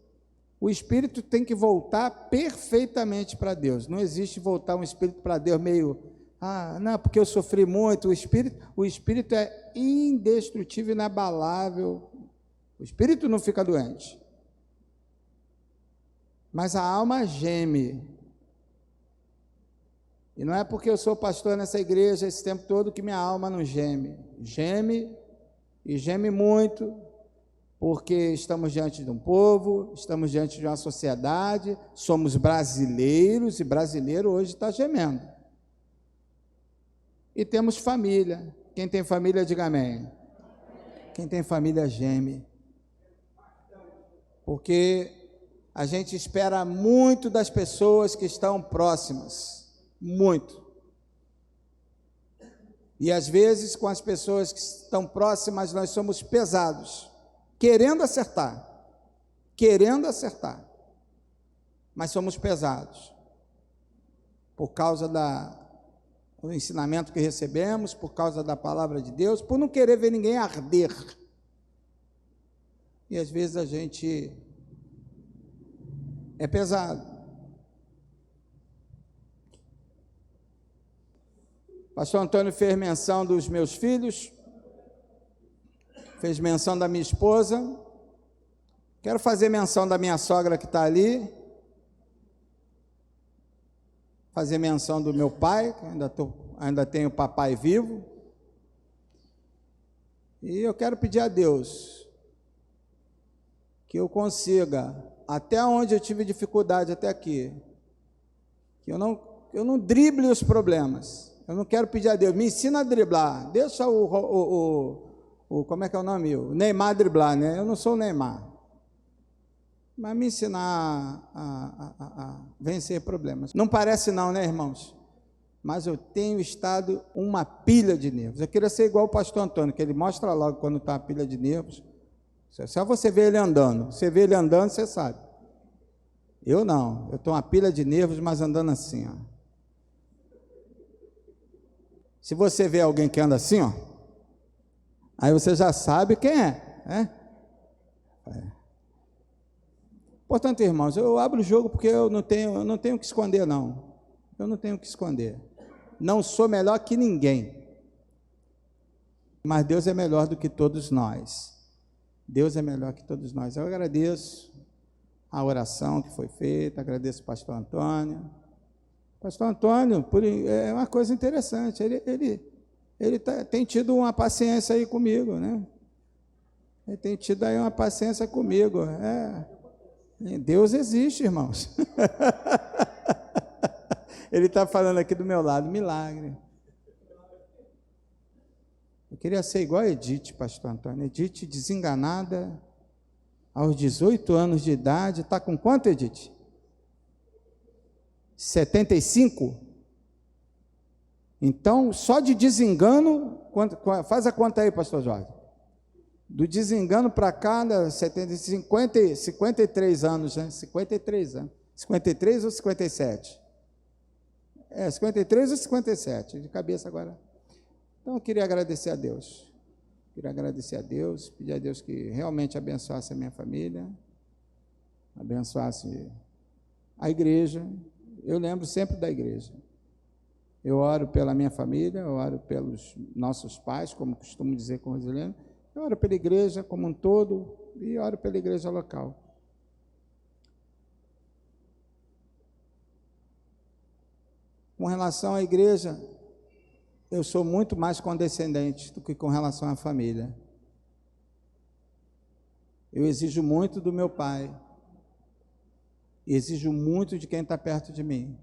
O espírito tem que voltar perfeitamente para Deus. Não existe voltar um espírito para Deus meio, não, porque eu sofri muito. O espírito é indestrutível, inabalável. O espírito não fica doente. Mas a alma geme. E não é porque eu sou pastor nessa igreja esse tempo todo que minha alma não geme. Geme, e geme muito, porque estamos diante de um povo, estamos diante de uma sociedade, somos brasileiros, e brasileiro hoje está gemendo. E temos família. Quem tem família, diga amém. Quem tem família, geme. Porque a gente espera muito das pessoas que estão próximas. Muito. E às vezes com as pessoas que estão próximas nós somos pesados, querendo acertar, mas somos pesados, por causa do ensinamento que recebemos, por causa da palavra de Deus, por não querer ver ninguém arder. E às vezes a gente é pesado. Pastor Antônio fez menção dos meus filhos, fez menção da minha esposa, quero fazer menção da minha sogra que está ali, fazer menção do meu pai, que ainda tenho papai vivo, e eu quero pedir a Deus que eu consiga, até onde eu tive dificuldade até aqui, que eu não drible os problemas. Eu não quero pedir a Deus, me ensina a driblar, deixa como é que é o nome? O Neymar driblar, né? Eu não sou o Neymar, mas me ensinar a vencer problemas. Não parece não, né, irmãos? Mas eu tenho estado uma pilha de nervos. Eu queria ser igual o pastor Antônio, que ele mostra logo quando está uma pilha de nervos. Só você vê ele andando, você sabe. Eu não, eu estou uma pilha de nervos, mas andando assim, ó. Se você vê alguém que anda assim, ó, aí você já sabe quem é. Portanto, irmãos, eu abro o jogo porque eu não tenho o que esconder, não. Eu não tenho o que esconder. Não sou melhor que ninguém. Mas Deus é melhor do que todos nós. Deus é melhor que todos nós. Eu agradeço a oração que foi feita, agradeço o pastor Antônio. Pastor Antônio, é uma coisa interessante, ele tem tido uma paciência aí comigo, né? Ele tem tido aí uma paciência comigo. Deus existe, irmãos. Ele está falando aqui do meu lado, milagre. Eu queria ser igual a Edith, pastor Antônio. Edith, desenganada, aos 18 anos de idade. Está com quanto, Edith? 75? Então, só de desengano, faz a conta aí, pastor Jorge. Do desengano para cá, 53 anos, né? 53 anos. 53 ou 57? 53 ou 57, de cabeça agora. Então, eu queria agradecer a Deus. Pedir a Deus que realmente abençoasse a minha família, abençoasse a igreja. Eu lembro sempre da igreja. Eu oro pela minha família, eu oro pelos nossos pais, como costumo dizer com Rosilene. Eu oro pela igreja como um todo e oro pela igreja local. Com relação à igreja, eu sou muito mais condescendente do que com relação à família. Eu exijo muito do meu pai, exijo muito de quem está perto de mim.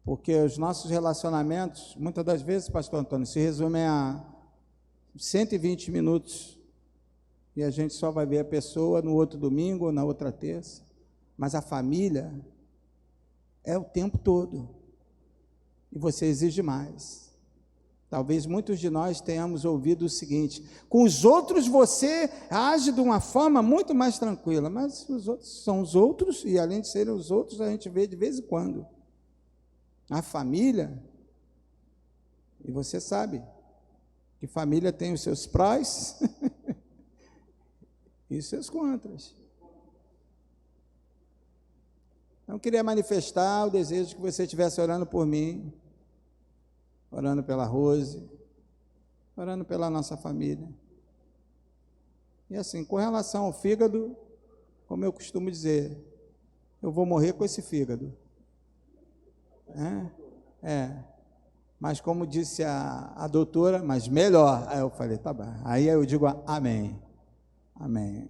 Porque os nossos relacionamentos, muitas das vezes, pastor Antônio, se resumem a 120 minutos e a gente só vai ver a pessoa no outro domingo ou na outra terça. Mas a família é o tempo todo. E você exige mais. Talvez muitos de nós tenhamos ouvido o seguinte: com os outros você age de uma forma muito mais tranquila, mas os outros são os outros, e além de serem os outros, a gente vê de vez em quando. A família, e você sabe que família tem os seus prós e os seus contras. Então, queria manifestar o desejo que você estivesse orando por mim, orando pela Rose, orando pela nossa família. E assim, com relação ao fígado, como eu costumo dizer, eu vou morrer com esse fígado. Mas como disse a doutora, mas melhor. Aí eu falei, tá bom. Aí eu digo amém. Amém.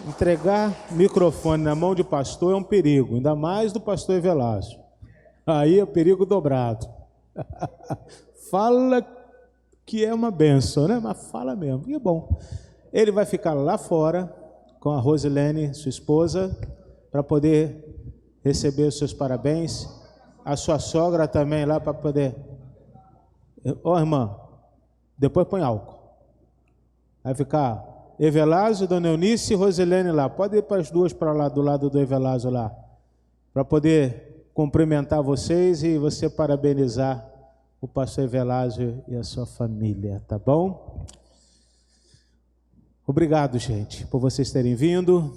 Entregar microfone na mão de pastor é um perigo, ainda mais do pastor Evelásio. Aí é perigo dobrado. Fala que é uma bênção, né? Mas fala mesmo, e é bom. Ele vai ficar lá fora com a Rosilene, sua esposa, para poder receber os seus parabéns. A sua sogra também lá para poder... irmã, depois põe álcool. Vai ficar Evelásio, Dona Eunice e Rosilene lá. Pode ir para as duas para lá, do lado do Evelásio lá, para poder cumprimentar vocês e você parabenizar o pastor Evelásio e a sua família, tá bom? Obrigado, gente, por vocês terem vindo.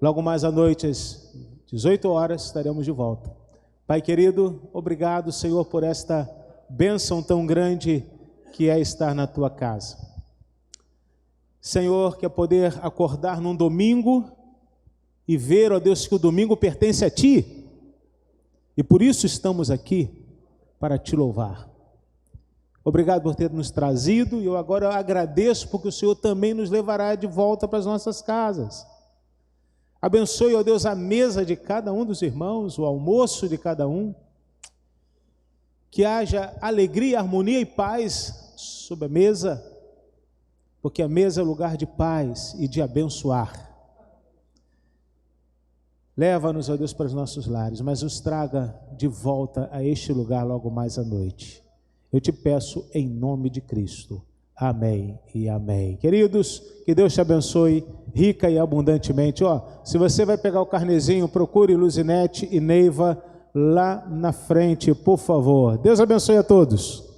Logo mais à noite, às 18 horas, estaremos de volta. Pai querido, obrigado, Senhor, por esta bênção tão grande que é estar na tua casa. Senhor, que é poder acordar num domingo e ver, ó Deus, que o domingo pertence a Ti. E por isso estamos aqui, para Te louvar. Obrigado por ter nos trazido, e eu agora agradeço porque o Senhor também nos levará de volta para as nossas casas. Abençoe, ó Deus, a mesa de cada um dos irmãos, o almoço de cada um. Que haja alegria, harmonia e paz sobre a mesa, porque a mesa é lugar de paz e de abençoar. Leva-nos, ó Deus, para os nossos lares, mas nos traga de volta a este lugar logo mais à noite. Eu te peço em nome de Cristo. Amém e amém. Queridos, que Deus te abençoe rica e abundantemente. Se você vai pegar o carnezinho, procure Luzinete e Neiva lá na frente, por favor. Deus abençoe a todos.